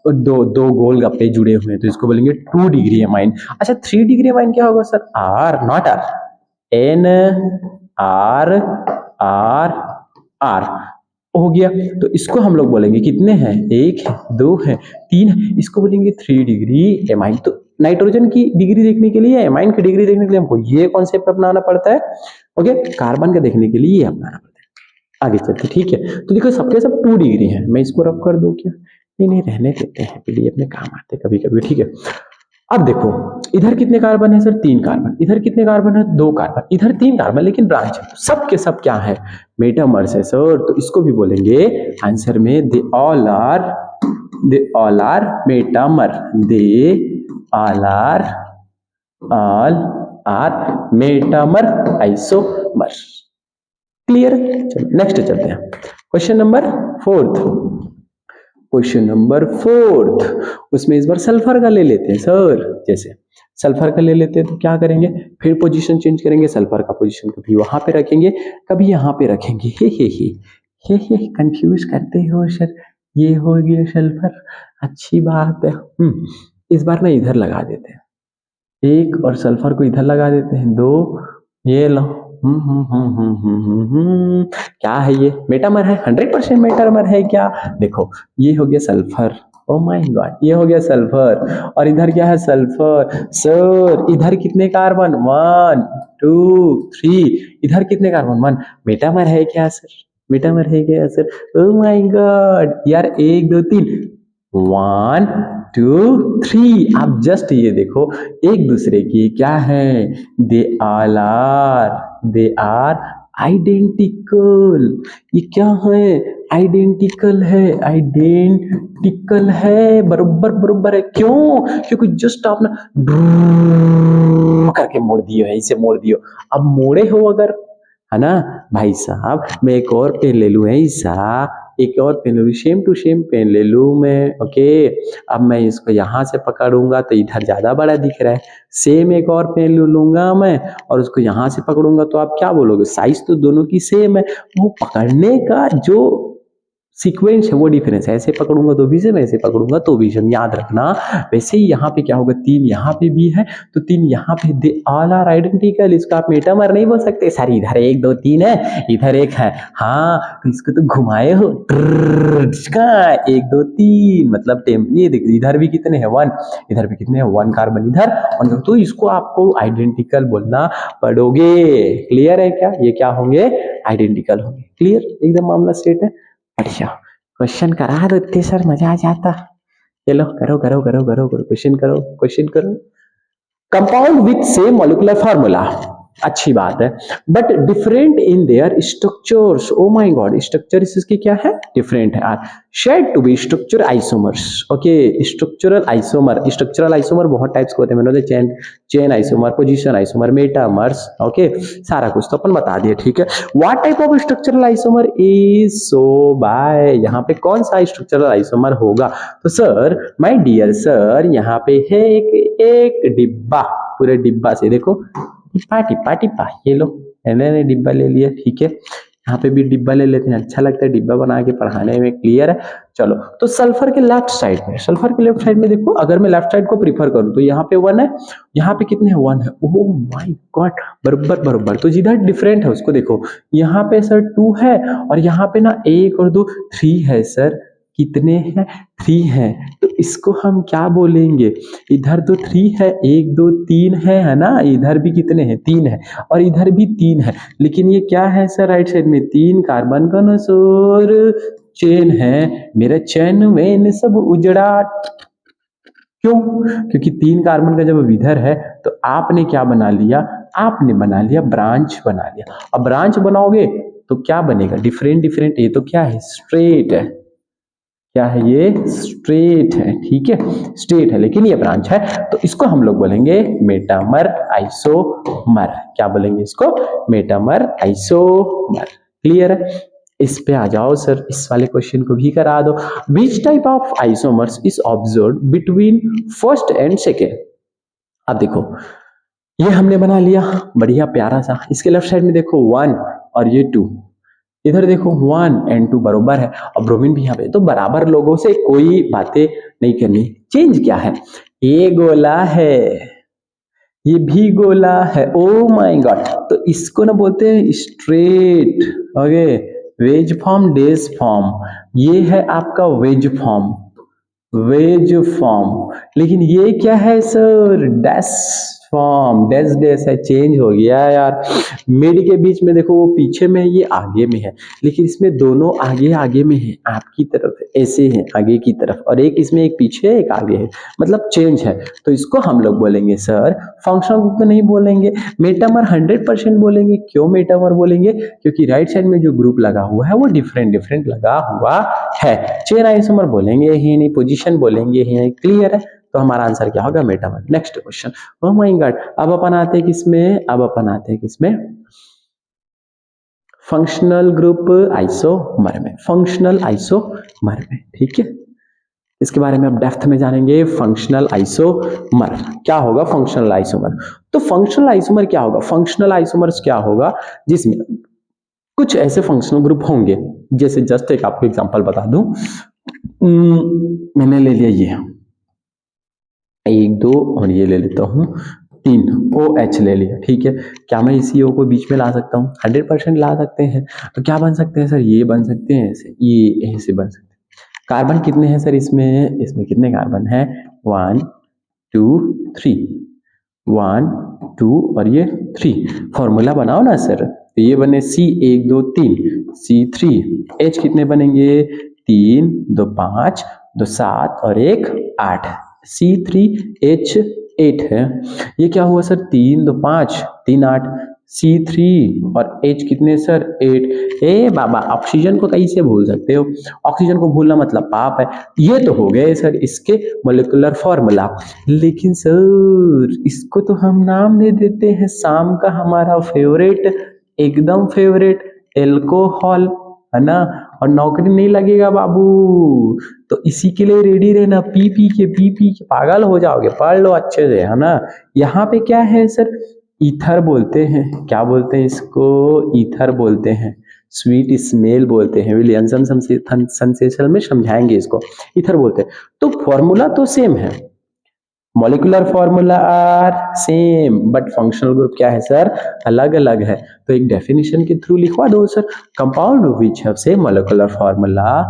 और दो गोल गप्पे जुड़े हुए हैं, तो इसको बोलेंगे 2 डिग्री एमाइन। अच्छा 3 डिग्री एमाइन क्या होगा sir, R not R, N R हो गया। तो इसको हम लोग बोलेंगे कितने हैं, 1 है, 2 है, 3 है, इसको बोलेंगे 3 डिग्री एमाइन। तो नाइट्रोजन की डिग्री देखने के लिए, एमाइन की डिग्री देखने के लिए हमको ये कॉन्सेप्ट अपनाना पड़ता है, ओके। कार्बन का देखने के लिए ये अपनाना पड़ता है, आगे चलते, ठीक है। तो देखो सबके सब 2 डिग्री है, मैं इसको रफ कर दूं क्या? नहीं नहीं, रहने देते हैं, पीडीएफ में काम आते कभी कभी, ठीक है। अब देखो इधर कितने कार्बन है सर? 3 कार्बन। इधर कितने कार्बन है? 2 कार्बन। इधर 3 कार्बन लेकिन ब्रांच है, सब के सब क्या है? मेटामर्स है सर। तो इसको भी बोलेंगे आंसर में they all are metamer, they all are metamer isomer. Clear? चलो नेक्स्ट चलते हैं, क्वेश्चन नंबर 4। क्वेश्चन नंबर 4, उसमें इस बार सल्फर का ले लेते हैं सर। जैसे सल्फर का ले लेते हैं तो क्या करेंगे, फिर पोजीशन चेंज करेंगे, सल्फर का पोजीशन कभी वहां पे रखेंगे कभी यहाँ पे रखेंगे। हे कंफ्यूज करते हो सर, ये हो गया सल्फर, अच्छी बात है। इस बार ना इधर लगा देते हैं, एक और सल्फर को इधर लगा देते हैं, 2, ये लो। क्या है ये? मेटामर है, 100% मेटामर है क्या? देखो ये हो गया सल्फर, ओ माय गॉड, ये हो गया सल्फर, और इधर क्या है? सल्फर। सर इधर कितने कार्बन? 1 2 3। इधर कितने कार्बन? 1। मेटामर है क्या सर? मेटामर है क्या सर? ओ माय गॉड यार, 1 2 3, 1 2 3। आप जस्ट ये देखो एक दूसरे की क्या है? They are identical. ये क्या है? आइडेंटिकल है, आइडेंटिकल है, बरोबर बरोबर है। क्यों? क्योंकि जस्ट आपने करके मोड़ दियो है, इसे मोड़ दियो। अब मोड़े हो अगर, है ना भाई साहब, मैं एक और पेन ले लूं ऐसा, एक और पेन ले लूं, सेम टू सेम पेन ले लूं मैं, ओके। अब मैं इसको यहाँ से पकड़ूंगा तो इधर ज्यादा बड़ा दिख रहा है, सेम एक और पेन लूंगा मैं और उसको यहाँ से पकड़ूंगा तो आप क्या बोलोगे? साइज तो दोनों की सेम है, वो पकड़ने का जो सीक्वेंस है वो डिफरेंस है। ऐसे पकड़ूंगा तो भी सेम, ऐसे पकड़ूंगा तो भी सेम, याद रखना। वैसे ही यहाँ पे क्या होगा? 3 यहाँ पे भी है तो 3 यहाँ पे, दे ऑल आर आइडेंटिकल। इसको आप मेटामर नहीं बोल सकते सर, इधर 1 2 3 है, इधर 1 है। हाँ तो इसको तो घुमाए हो, 1 2 3 मतलब ये देखिए इधर भी कितने हैं? 1। इधर भी कितने हैं? 1 कार्बन इधर, और तो इसको आपको आइडेंटिकल बोलना पड़ोगे। क्लियर है क्या? ये क्या होंगे? आइडेंटिकल होंगे। क्लियर? एकदम मामला सेट है। बढ़िया, क्वेश्चन करा देते सर, मजा आ जाता। चलो करो करो करो करो करो, क्वेश्चन करो, क्वेश्चन करो। Compound with same molecular formula, अच्छी बात है, but different in their structures. Oh my god, structure इसके क्या है? डिफरेंट है। Are said to be structure isomers. Okay, structural isomer, structural isomer बहुत टाइप्स के होते हैं, मैंने chain isomer, position isomer, metamers, okay, सारा कुछ तो अपन बता दिया, ठीक है। What type of structural isomer is so by, यहाँ पे कौन सा स्ट्रक्चरल आइसोमर होगा? तो सर माय डियर सर, यहाँ पे है एक डिब्बा, पूरे डिब्बा से देखो, टिप्पा टिप्पा टिप्पा, ये लो मैंने डिब्बा ले लिया, ठीक है। यहाँ पे भी डिब्बा ले लेते हैं, अच्छा लगता है डिब्बा बना के पढ़ाने में। क्लियर है? चलो तो सल्फर के लेफ्ट साइड में, सल्फर के लेफ्ट साइड में देखो, अगर मैं लेफ्ट साइड को प्रीफर करूं तो यहाँ पे 1 है, यहाँ पे कितने हैं? 1 है। ओह माय गॉड, बरोबर बरोबर। तो जिधर डिफरेंट है उसको देखो, यहाँ पे सर 2 है और यहाँ पे ना 1 और 2 3 है सर। कितने हैं? 3 हैं। तो इसको हम क्या बोलेंगे? इधर तो 3 है, 1 2 3 है ना, इधर भी कितने हैं? 3 है, और इधर भी 3 है, लेकिन ये क्या है सर? राइट साइड में 3 कार्बन का ना सर चेन है, मेरा चैन वेन सब उजड़ा। क्यों? क्योंकि 3 कार्बन का जब इधर है तो आपने क्या बना लिया? आपने बना लिया ब्रांच बना लिया। अब ब्रांच बनाओगे तो क्या बनेगा? Different different. ये तो क्या है? स्ट्रेट है। क्या है ये? स्ट्रेट है, ठीक है, स्ट्रेट है, लेकिन ये ब्रांच है, तो इसको हम लोग बोलेंगे मेटामर आइसोमर। क्या बोलेंगे इसको? Metamer isomer. क्लियर है? इस पे आ जाओ सर, इस वाले क्वेश्चन को भी करा दो। Which type of isomers is observed between first and second? अब देखो ये हमने बना लिया बढ़िया प्यारा सा, इसके लेफ्ट साइड में देखो 1 और ये 2, इधर देखो 1 and 2 बरोबर है, और ब्रोमीन भी यहाँ पे, तो बराबर लोगों से कोई बातें नहीं करनी। चेंज क्या है? ये गोला है, ये भी गोला है, ओ माय गॉड। तो इसको ना बोलते हैं straight, okay, wedge form, dash form. ये है आपका वेज फॉर्म, वेज फॉर्म, लेकिन ये क्या है sir? Dash transform, dash dash है, चेंज हो गया यार। मिड के बीच में देखो वो पीछे में है, ये आगे में है, लेकिन इसमें दोनों आगे आगे में है, आपकी तरफ ऐसे है आगे की तरफ, और एक इसमें एक पीछे एक आगे है, मतलब चेंज है। तो इसको हम लोग बोलेंगे सर फंक्शनल ग्रुप तो नहीं बोलेंगे, मेटामर 100% बोलेंगे। क्यों मेटामर बोलेंगे? क्योंकि राइट साइड में जो ग्रुप लगा हुआ है वो डिफरेंट डिफरेंट लगा हुआ है। चेन आइसोमर बोलेंगे ही नहीं, पोजीशन बोलेंगे ही नहीं। क्लियर है? तो हमारा आंसर क्या होगा? Metamer. Next question. Oh my God, अब अपन आते हैं किसमें? अब अपन आते हैं किसमें? फंक्शनल ग्रुप आइसोमर में, फंक्शनल आइसोमर में। ठीक है, इसके बारे में अब डेप्थ में जानेंगे। फंक्शनल आइसोमर क्या होगा? Functional isomer. तो फंक्शनल आइसोमर क्या होगा? फंक्शनल आइसोमर्स क्या होगा? जिसमें कुछ ऐसे फंक्शनल ग्रुप होंगे, जैसे जस्ट एक आपको एग्जांपल बता दूं। मैंने ले लिया ये 1 2 और ये ले लेता हूं 3, OH ले लिया। ठीक है, क्या मैं इसी O को बीच में ला सकता हूँ? 100% ला सकते हैं। तो क्या बन सकते हैं सर? ये बन सकते हैं, ऐसे ये ऐसे बन सकते हैं। कार्बन कितने हैं सर इसमें? इसमें कितने कार्बन है? 1 2 3, 1 2 और ये 3। फॉर्मूला बनाओ ना सर। तो ये बने C 1 2 3 C3। H कितने बनेंगे? 3 2 5 2 7 और 1 8। C3H8 है। ये क्या हुआ सर? 3 2 5 3 8 C3 और H कितने सर? 8। ए बाबा, ऑक्सीजन को कैसे भूल सकते हो? ऑक्सीजन को भूलना मतलब पाप है। ये तो हो गए सर इसके मोलिकुलर फॉर्मूला, लेकिन सर इसको तो हम नाम दे देते हैं शाम का हमारा फेवरेट, एकदम फेवरेट, एल्कोहल, है ना। और नौकरी नहीं लगेगा बाबू, तो इसी के लिए रेडी रहना। पी पी के पागल हो जाओगे। पढ़ लो अच्छे से, है ना। यहाँ पे क्या है सर? ईथर बोलते हैं। क्या बोलते हैं इसको? ईथर बोलते हैं। स्वीट स्मेल बोलते हैं। विलियमसन सेंसेशन में समझाएंगे इसको। ईथर बोलते हैं। तो फॉर्मूला तो सेम है, molecular formula are same, but functional group क्या है सर? अलग अलग है। तो एक डेफिनेशन के थ्रू लिखवा दो sir. Compound which have same molecular formula,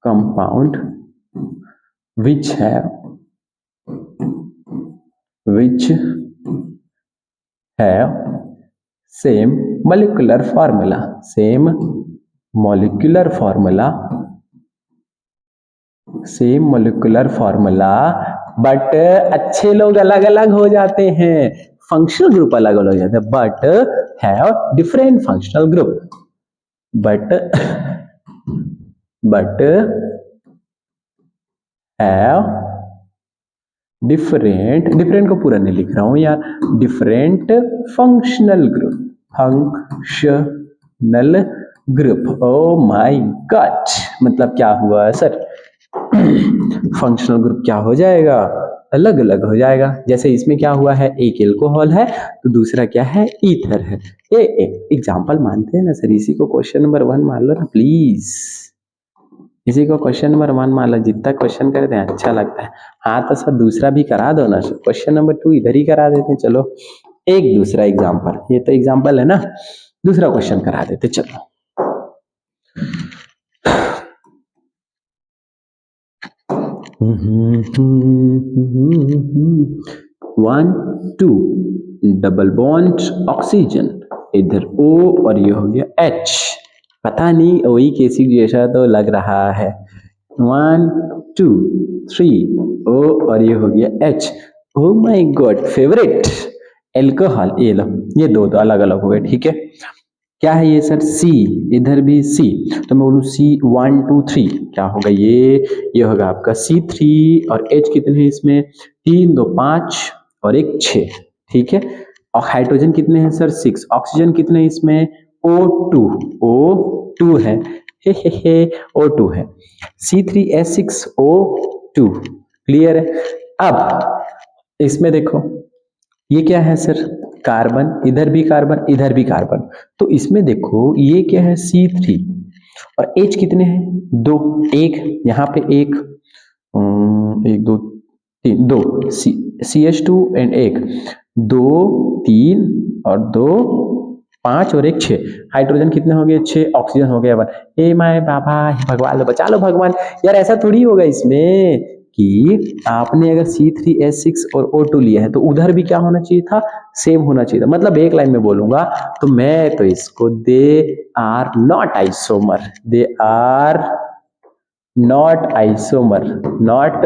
compound which have same molecular formula but अच्छे लोग अलग अलग हो जाते हैं, फंक्शनल ग्रुप अलग अलग हो जाते हैं, but have different functional group, but have different को पूरा नहीं लिख रहा हूं यार, different functional group. O my God, मतलब क्या हुआ सर? फंक्शनल ग्रुप क्या हो जाएगा? अलग अलग हो जाएगा। जैसे इसमें क्या हुआ है? एक एल्कोहल है तो दूसरा क्या है? ईथर है। ये एग्जांपल मानते हैं ना सर, इसी को क्वेश्चन नंबर 1 मान लो ना प्लीज, इसी को क्वेश्चन नंबर 1 मान लो। जितना क्वेश्चन करते हैं अच्छा लगता है। हाँ तो सर दूसरा भी करा दो ना, क्वेश्चन नंबर 2 इधर ही करा देते हैं। चलो एक दूसरा एग्जांपल, ये तो एग्जांपल है ना, दूसरा क्वेश्चन करा देते। चलो 1 2 डबल बॉन्ड ऑक्सीजन, इधर O और ये हो गया H। पता नहीं वही कैसी जैसा तो लग रहा है। 1 2 3 O और ये हो गया H। O my God, favourite alcohol. ये लो, ये दो अलग अलग हो गए। ठीक है, क्या है ये सर? C, इधर भी C, तो मैं बोलूँ C 1 2 3, क्या होगा ये होगा आपका C3 और H कितने हैं इसमें? 3 2 5 और 1 6। ठीक है, और हाइड्रोजन कितने हैं सर? 6। ऑक्सीजन कितने हैं इसमें? O2 है, हे O2 है। C3H6O2। क्लियर है? अब इसमें देखो ये क्या है सर? कार्बन, इधर भी कार्बन इधर भी कार्बन। तो इसमें देखो ये क्या है? C3 और H कितने हैं? 2, 1 यहाँ पे 1 1 2 3 2 CH2 एंड 1 2 3 और 2 5 और 1 6। हाइड्रोजन कितने हो गए? 6। ऑक्सीजन हो गया 1। ए माय बाबा, भगवान बचा लो भगवान। यार ऐसा थोड़ी होगा इसमें कि आपने अगर C3H6 और O2 लिया है तो उधर भी क्या होना चाहिए था, सेम होना चाहिए था। मतलब एक लाइन में बोलूंगा तो मैं तो इसको they are not isomer, they are not isomer, not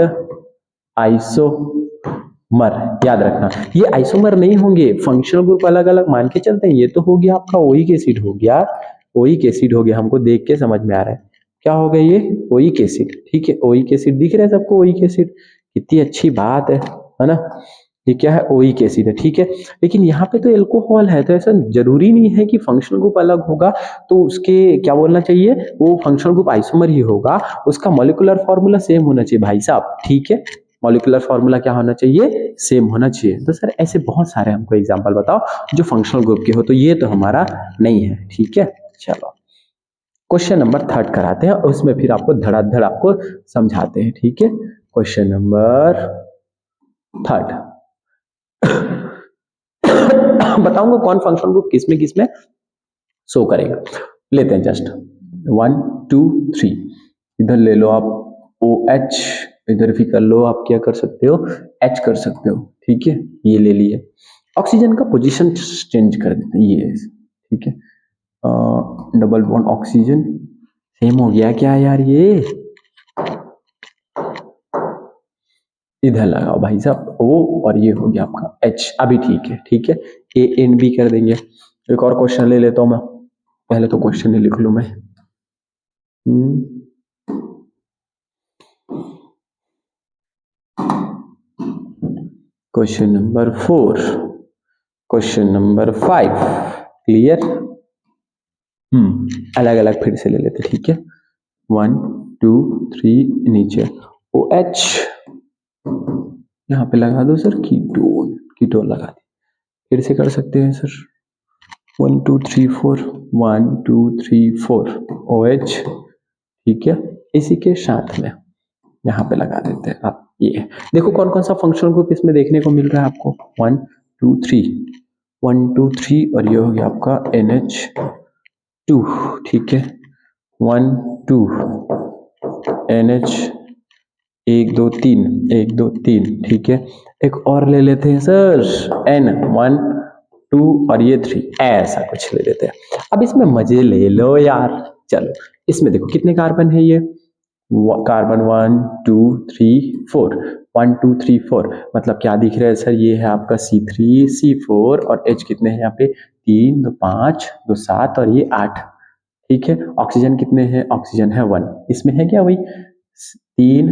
isomer, याद रखना। ये आइसोमर नहीं होंगे, फंक्शनल ग्रुप अलग अलग मान के चलते हैं। ये तो हो गया आपका ओइक एसिड हो गया, ओइक एसिड हो गया, हमको देख के समझ में आ रहा है क्या हो गया ये ओइक एसिड। ठीक है, ओइक एसिड दिख रहा है सबको, ओइक एसिड, कितनी अच्छी बात है ना। ये क्या है, ओइक एसिड है। ठीक है, लेकिन यहाँ पे तो एल्कोहल है, तो ऐसा जरूरी नहीं है कि फंक्शनल ग्रुप अलग होगा तो उसके क्या बोलना चाहिए, वो फंक्शनल ग्रुप आइसोमर ही होगा, उसका मॉलिक्यूलर फॉर्मूला सेम होना चाहिए भाई साहब। ठीक है, मॉलिक्यूलर फॉर्मूला क्या होना चाहिए, सेम होना चाहिए। तो सर ऐसे बहुत सारे हमको एग्जांपल बताओ जो फंक्शनल ग्रुप के हो, तो ये तो हमारा नहीं है। ठीक है, चलो क्वेश्चन नंबर 3 कराते हैं और उसमें फिर आपको धड़ाधड़ आपको समझाते हैं। ठीक है, क्वेश्चन नंबर 3 बताऊंगा कौन फंक्शनल ग्रुप किसमें किसमें शो करेगा। लेते हैं जस्ट 1 2 3, इधर ले लो आप OH, इधर भी कर लो, आप क्या कर सकते हो, H कर सकते हो। ठीक है, ये ले लिए। ऑक्सीजन का पोजीशन चेंज कर देते हैं, ये ठीक है, डबल बॉन्ड ऑक्सीजन सेम हो गया क्या यार, ये इधर लगाओ भाई साहब O और ये हो गया आपका H, अभी ठीक है। ठीक है, A एंड B कर देंगे। एक और क्वेश्चन ले लेता हूं मैं, पहले तो क्वेश्चन ही लिख लूं मैं। Question number 4, question number 5, clear. अलग अलग फिर से ले लेते। ठीक है, 1 2 3, नीचे OH यहाँ पे लगा दो सर, कीटोन, कीटोन लगा दी। फिर से कर सकते हैं सर, 1 2 3 4, 1 2 3 4 OH। ठीक है, इसी के साथ में यहाँ पे लगा देते हैं आप। ये देखो कौन कौन सा फंक्शनल ग्रुप इसमें देखने को मिल रहा है आपको, 1 2 3, 1 2 3 और ये हो गया आपका NH2। ठीक है, 1 2 NH 1 2 3, 1 2 3। ठीक है, एक और ले लेते हैं सर, N 1 2 और ये 3, ऐसा कुछ ले लेते हैं। अब इसमें मजे ले लो यार। चलो इसमें देखो कितने कार्बन है, ये कार्बन 1 2 3 4, 1 2 3 4, मतलब क्या दिख रहा है सर, ये है आपका C3 C4 और H कितने हैं यहाँ पे, 3 2 5 2 7 और ये 8। ठीक है, ऑक्सीजन कितने हैं, ऑक्सीजन है 1, इसमें है क्या वही 3,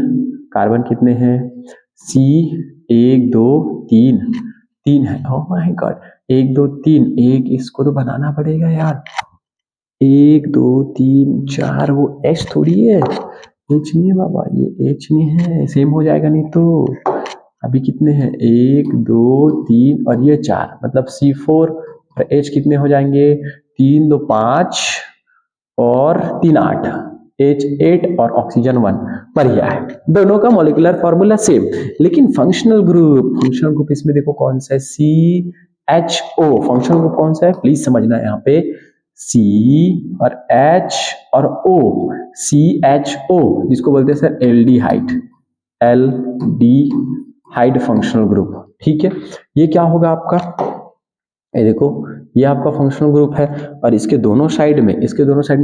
कार्बन कितने हैं C 1 2 3, 3 है। ओह माय गॉड, 1 2 3, एक इसको तो बनाना पड़ेगा यार, 1 2 3 4, वो H थोड़ी है, H नहीं है बाबा, ये H नहीं है, सेम हो जाएगा नहीं तो। अभी कितने हैं, 1 2 3 और ये 4, मतलब C4 और H कितने हो जाएंगे, 3 2 5 और 3 8, H 8 और ऑक्सीजन 1। बढ़िया है, दोनों का मॉलिक्यूलर फॉर्मूला सेम, लेकिन फंक्शनल ग्रुप इसमें देखो कौन सा है, CHO। फंक्शनल ग्रुप कौन सा है प्लीज समझना, यहाँ पे C और H और O, CHO जिसको बोलते हैं sir aldehyde, aldehyde functional group. ठीक है, ये क्या होगा आपका, ये देखो ये आपका फंक्शनल ग्रुप है और इसके दोनों साइड में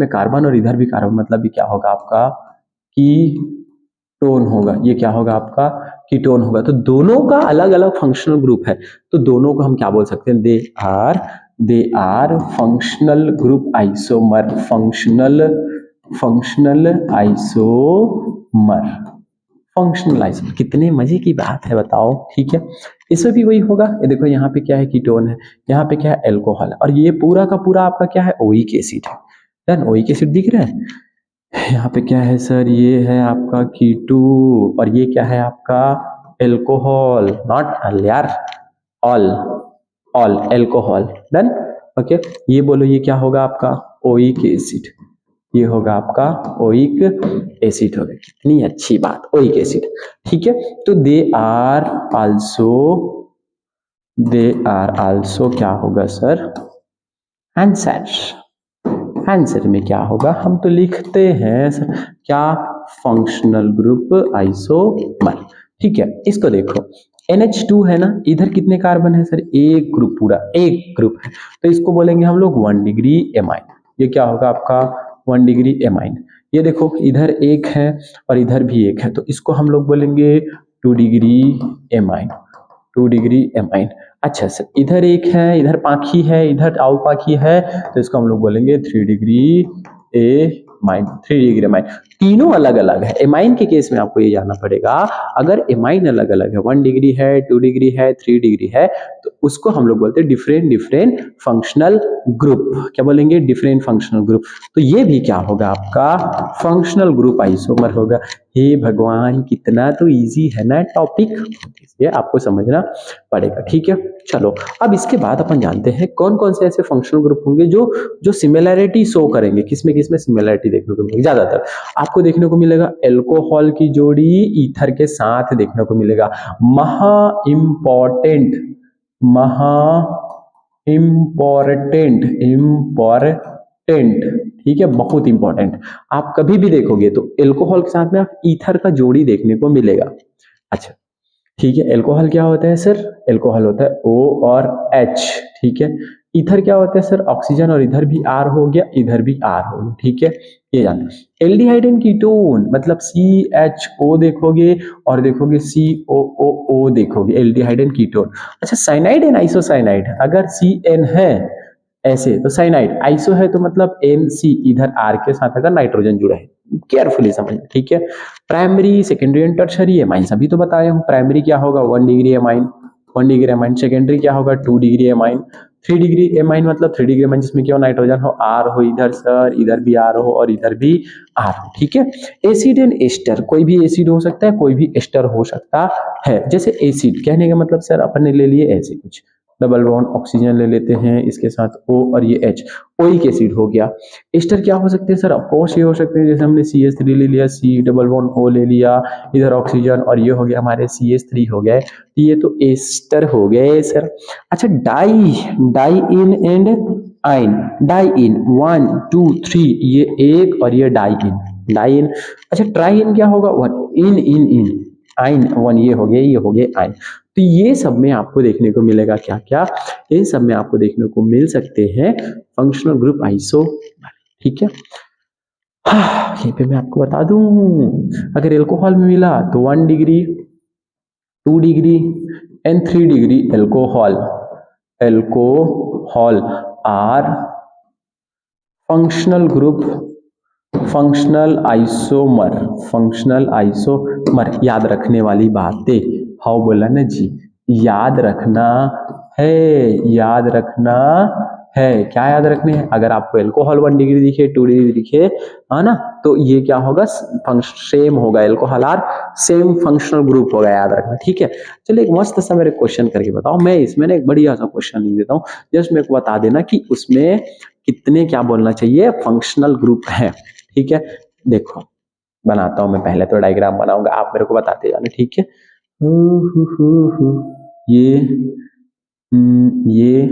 कार्बन और इधर भी कार्बन, मतलब ये क्या होगा आपका कीटोन होगा, ये क्या होगा आपका कीटोन होगा। तो दोनों का अलग अलग फंक्शनल ग्रुप है, तो दोनों को हम क्या बोल सकते हैं, they are functional group isomer, functional isomer. कितने मजे की बात है बताओ। ठीक है, इसमें भी वही होगा, ये देखो यहाँ पे क्या है, कीटोन है, यहाँ पे क्या है, एल्कोहल है, और ये पूरा का पूरा आपका क्या है, ओइक एसिड है। डन, ओइक एसिड दिख रहा है। यहाँ पे क्या है सर, ये है आपका कीटो और ये क्या है आपका एल्कोहल, नॉट अल यार, ऑल एल्कोहल। डन, ओके, ये बोलो ये क्या होगा आपका ओइक एसिड, ये होगा आपका ओइक एसिड होगा। कितनी अच्छी बात, ओइक एसिड। ठीक है, तो दे आर आल्सो क्या होगा सर, आंसर में क्या होगा, हम तो लिखते हैं सर क्या, फंक्शनल ग्रुप आइसोमर। ठीक है, इसको देखो NH2 है ना, इधर कितने कार्बन है सर, एक ग्रुप, पूरा एक ग्रुप है, तो इसको बोलेंगे हम लोग 1 डिग्री एमाइन। ये क्या होगा आपका 1 डिग्री एमाइन। ये देखो इधर एक है और इधर भी एक है, तो इसको हम लोग बोलेंगे 2 डिग्री एमाइन, 2 डिग्री एमाइन। अच्छा सर, इधर एक है, इधर पाखी है, इधर आउ पाखी है, तो इसको हम लोग बोलेंगे 3 डिग्री एमाइन, 3 डिग्री एमाइन। तीनों अलग अलग है। एमाइन के केस में आपको ये जानना पड़ेगा, अगर एमाइन अलग अलग है, 1 डिग्री है, 2 डिग्री है, 3 डिग्री है, तो उसको हम लोग बोलते हैं डिफरेंट डिफरेंट फंक्शनल ग्रुप। क्या बोलेंगे, डिफरेंट फंक्शनल ग्रुप। तो ये भी क्या होगा आपका फंक्शनल ग्रुप आइसोमर होगा। हे भगवान, कितना तो इजी है ना टॉपिक, ये आपको समझना पड़ेगा। ठीक है, चलो अब इसके बाद अपन जानते हैं कौन कौन से ऐसे फंक्शनल ग्रुप होंगे जो जो सिमिलैरिटी शो करेंगे। किसमें किसमें सिमिलैरिटी देखने को मिलेगी, ज्यादातर आपको देखने को मिलेगा अल्कोहल की जोड़ी ईथर के साथ देखने को मिलेगा। महा इम्पोर्टेंट, ठीक है, बहुत इंपॉर्टेंट। आप कभी भी देखोगे तो अल्कोहल के साथ में आप ईथर का जोड़ी देखने को मिलेगा। अच्छा ठीक है, अल्कोहल क्या होता है सर, अल्कोहल होता है O और H। ठीक है, ईथर क्या होता है सर, ऑक्सीजन, और इधर भी R हो गया, इधर भी R हो गया। ठीक है, ये जानते हैं। एल्डिहाइड एंड कीटोन मतलब CHO देखोगे और देखोगे COOO देखोगे, एल्डिहाइड एंड कीटोन। अच्छा, साइनाइड एंड आइसोसाइनाइड, अगर CN है ऐसे तो साइनाइड, आइसो है तो मतलब NC, इधर R के साथ अगर नाइट्रोजन जुड़ा है, केयरफुली समझना। ठीक है, primary secondary and tertiary amine सभी तो बताया हूँ। प्राइमरी क्या होगा 1 degree amine, 1 degree amine. Secondary क्या होगा 2 डिग्री एमाइन। 3 डिग्री एमाइन मतलब 3 डिग्री एमाइन जिसमें क्या हो, नाइट्रोजन हो, R हो इधर सर, इधर भी R हो और इधर भी R हो। ठीक है, एसिड एंड एस्टर, कोई भी एसिड हो सकता है, कोई भी एस्टर हो सकता है। जैसे एसिड कहने का मतलब सर अपन ने ले लिए ऐसे कुछ डबल बॉन्ड ऑक्सीजन ले लेते हैं, इसके साथ O और ये H, ओइक एसिड हो गया। एस्टर क्या हो सकते हैं सर, ऑफकोर्स ये हो सकते हैं, जैसे हमने CH3 ले लिया, C डबल बॉन्ड O ले लिया, इधर ऑक्सीजन और ये हो गया हमारे CH3 हो गए, ये तो एस्टर हो गए सर। अच्छा, डाई, डाई इन एंड आइन, डाई इन 1 2 3, ये एक और ये डाई इन, डाई इन। अच्छा, ट्राई इन क्या होगा 1, इन इन इन आइन 1, ये हो गया, ये हो गया आइन। तो ये सब में आपको देखने को मिलेगा क्या क्या, ये सब में आपको देखने को मिल सकते हैं फंक्शनल ग्रुप आइसोमर। ठीक है, यहीं पे मैं आपको बता दूं, अगर एल्कोहल में मिला तो 1 degree, 2 degree and 3 degree alcohol, alcohol are functional group, functional isomer, functional isomer. याद रखने वाली बातें, हाउ बोला ना जी, याद रखना है, याद रखना है। क्या याद रखने हैं, अगर आपको अल्कोहल 1 डिग्री दिखे, 2 डिग्री दिखे, है ना, तो ये क्या होगा, सेम होगा, alcohol are same functional group होगा, याद रखना। ठीक है, चलिए एक मस्त सा मेरे क्वेश्चन करके बताओ। मैं इसमें ना एक बढ़िया सा क्वेश्चन लिख देता हूँ, जस्ट मेरे को बता देना कि उसमें कितने क्या बोलना चाहिए फंक्शनल ग्रुप है। ठीक है, देखो बनाता हूं मैं, पहले तो डायग्राम बनाऊंगा, आप मेरे को बताते जाना। ठीक है, ये ये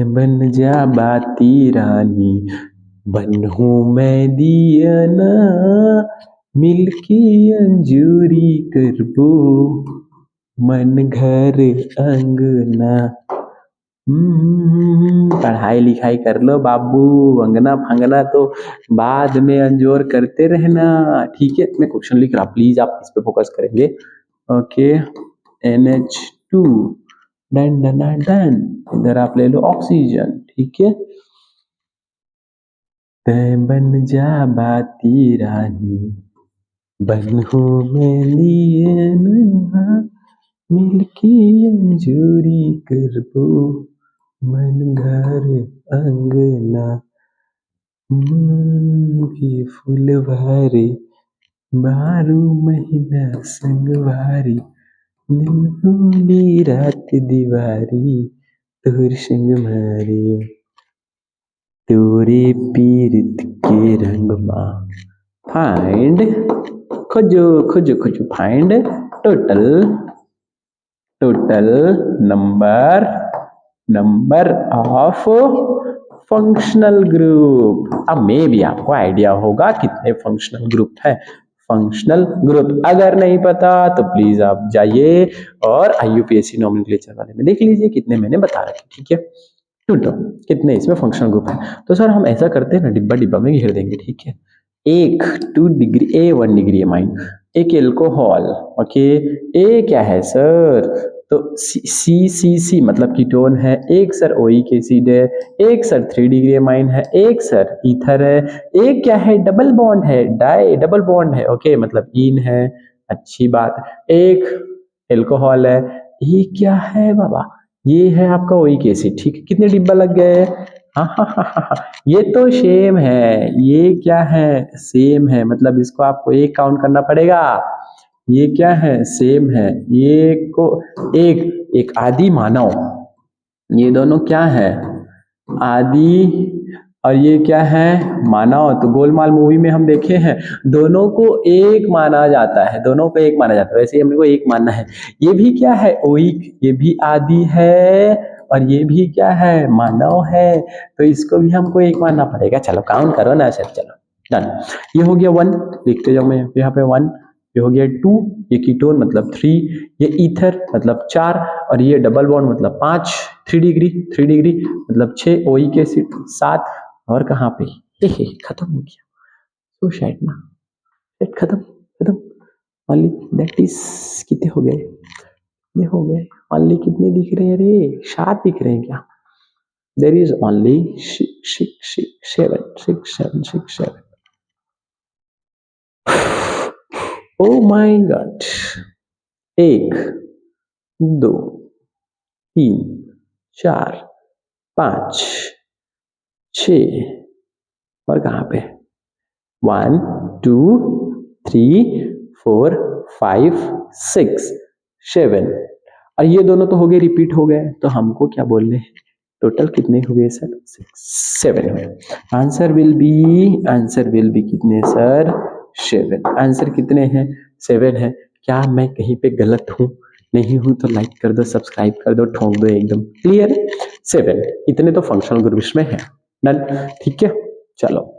बन जा बाती रानी, बनहूं मैं दियना, मिलके अंजूरी करबो, मन घर अंगना। पढ़ाई लिखाई कर लो बाबू, अंगना फंगना तो बाद में अंजोर करते रहना। ठीक है, मैं क्वेश्चन लिख रहा, प्लीज आप इस पे फोकस करेंगे। Okay, NH2 done done done, इधर आप ले लो ऑक्सीजन। ठीक है, तै बन जा बाती रानी, बनहूं मैं दियना, मिलके अंजूरी करबो, मन घर अंगना। की फुलवारी, बारू महीना संगवारी, दिन होली रात दिवारी, तोर संग मारे, तोरे पीरित के रंग मा। फाइंड, खोजो खोजो खोजो, find total, total number, number of functional group. अब में भी आपको आइडिया होगा कितने फंक्शनल ग्रुप है। फंक्शनल ग्रुप अगर नहीं पता तो प्लीज आप जाइए और IUPAC नोमेनक्लेचर वाले में देख लीजिए, कितने मैंने बता रखे। ठीक है, ढूंढो कितने इसमें फंक्शनल ग्रुप है। तो सर हम ऐसा करते हैं ना, डिब्बा डिब्बा में घेर देंगे। ठीक है, एक 2 डिग्री ए 1 डिग्री एमाइन, एक एल्कोहल। ओके, ए क्या है सर, तो सी मतलब कीटोन है, एक सर ओइक एसिड है, एक सर 3 डिग्री एमाइन है, एक सर ईथर है, एक क्या है डबल बॉन्ड है, डाई डबल बॉन्ड है। ओके, मतलब इन है, अच्छी बात। एक एल्कोहल है, ये क्या है बाबा, ये है आपका ओइक एसिड। ठीक है, कितने डिब्बा लग गए। हाँ, ये तो सेम है, ये क्या है सेम है, मतलब इसको आपको एक काउंट करना पड़ेगा। ये क्या है सेम है, ये को एक एक आदि मानव, ये दोनों क्या है आदि, और ये क्या है मानव। तो गोलमाल मूवी में हम देखे हैं दोनों को एक माना जाता है, दोनों को एक माना जाता है, वैसे ही हमको एक मानना है। ये भी क्या है ओइक, ये भी आदि है, और ये भी क्या है मानव है, तो इसको भी हमको एक मानना पड़ेगा। चलो काउंट करो ना सर, चलो डन। ये हो गया 1, लिखते जाओ मैं यहाँ पे 1, ये हो गया 2, ये कीटोन मतलब 3, ये ईथर मतलब 4, और ये डबल बॉन्ड मतलब 5, 3 डिग्री मतलब 6, ओइक एसिड 7, और कहाँ पे खत्म हो गया। तो शायद ना खत्म खत्म ओनली दैट इज, कितने हो गए, कितने हो गए ओनली, कितने दिख रहे हैं रे, 7 दिख रहे हैं क्या। There is only 6 7 oh my god, 1 2 3 4 5 6, और कहाँ पे 1 2 3 4 5 6 7, और ये दोनों तो हो गए रिपीट हो गए, तो हमको क्या बोलने हैं टोटल कितने हुए सर 7 हुए। आंसर विल बी कितने सर 7, आंसर कितने हैं 7 है। क्या मैं कहीं पे गलत हूँ, नहीं हूँ तो लाइक कर दो, सब्सक्राइब कर दो, ठोक दो, एकदम क्लियर 7, इतने तो फंक्शनल ग्रुप्स में है। डन, ठीक है चलो।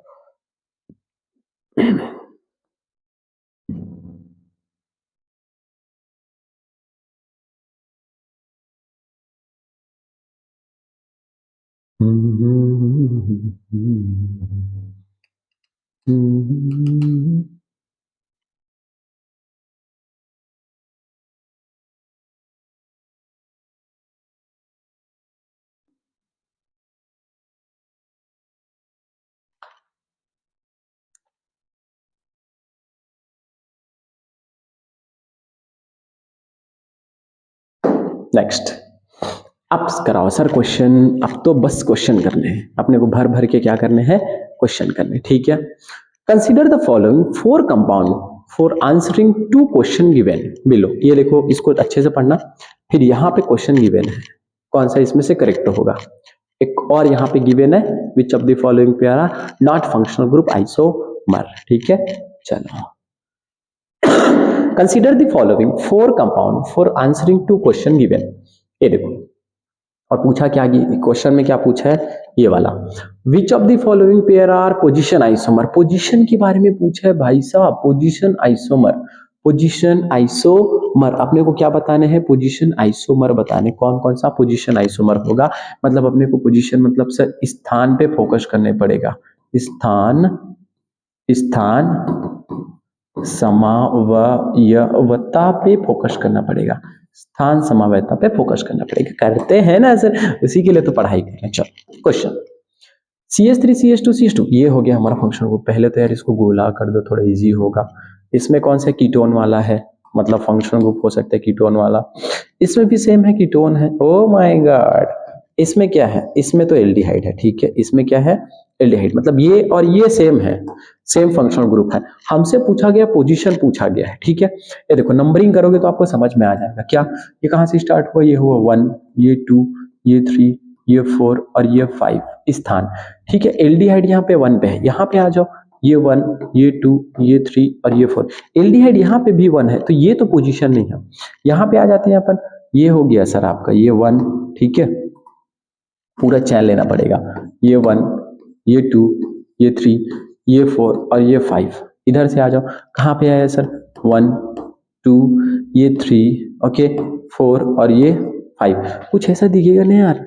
नेक्स्ट, अब कराओ सर क्वेश्चन, अब तो बस क्वेश्चन करने हैं अपने को, भर भर के क्या करने हैं क्वेश्चन करने। ठीक है, consider the following 4 compound for answering 2 question given below. ये देखो, इसको अच्छे से पढ़ना, फिर यहाँ पे क्वेश्चन गिवन है, कौन सा इसमें से करेक्ट होगा। एक और यहाँ पे गिवन है, which of the following pair are not functional group isomer. ठीक है चलो, consider the following 4 compound for answering 2 question given. ये देखो, और पूछा क्या, क्वेश्चन में क्या पूछा है ये वाला, which of the following pair are position isomer. Position के बारे में पूछा है भाई साहब, पोजीशन आइसोमर, पोजीशन आइसोमर अपने को क्या बताने हैं, पोजीशन आइसोमर बताने, कौन कौन सा पोजीशन आइसोमर होगा। मतलब अपने को पोजीशन मतलब सर स्थान पे फोकस करने पड़ेगा, स्थान समावयवता पे फोकस करना पड़ेगा, स्थान समावयवता पे फोकस करना पड़ेगा। करते हैं ना सर, उसी के लिए तो पढ़ाई कर रहे हैं। चलो क्वेश्चन, CH3 CH2 CH2 ये हो गया हमारा फंक्शनल ग्रुप। पहले तो यार इसको गोला कर दो, थोड़ा इजी होगा। इसमें कौन सा कीटोन वाला है, मतलब फंक्शनल ग्रुप हो सकता है कीटोन वाला। इसमें भी सेम है, कीटोन है। ओ माय गॉड, इसमें क्या है, इसमें तो एल्डिहाइड है। ठीक है, इसमें क्या है एल्डिहाइड, मतलब ये और ये सेम है, सेम फंक्शनल ग्रुप है। हमसे पूछा गया पोजीशन पूछा गया है। ठीक है, ये देखो नंबरिंग करोगे तो आपको समझ में आ जाएगा। क्या ये कहां से स्टार्ट हुआ, ये हुआ 1, ये 2, ये 3, ये 4 और ये 5 स्थान। ठीक है, एल्डिहाइड यहाँ पे 1 पे है, यहाँ पे आ जाओ, ये 1, ये 2, ये 3 और ये 4। एल्डिहाइड यहाँ पे भी 1 है, तो ये तो पोजीशन नहीं है। यहाँ पे आ जाते हैं अपन, ये हो गया सर आपका ये 1। ठीक है, पूरा चैन लेना पड़ेगा। ये 1, ये 2, ये 3, ये 4 और ये 5। इधर से आ जाओ, कहाँ पे आया सर? 1 2, ये 3, ओके, 4 और ये 5। कुछ ऐसा दिखेगा ना यार,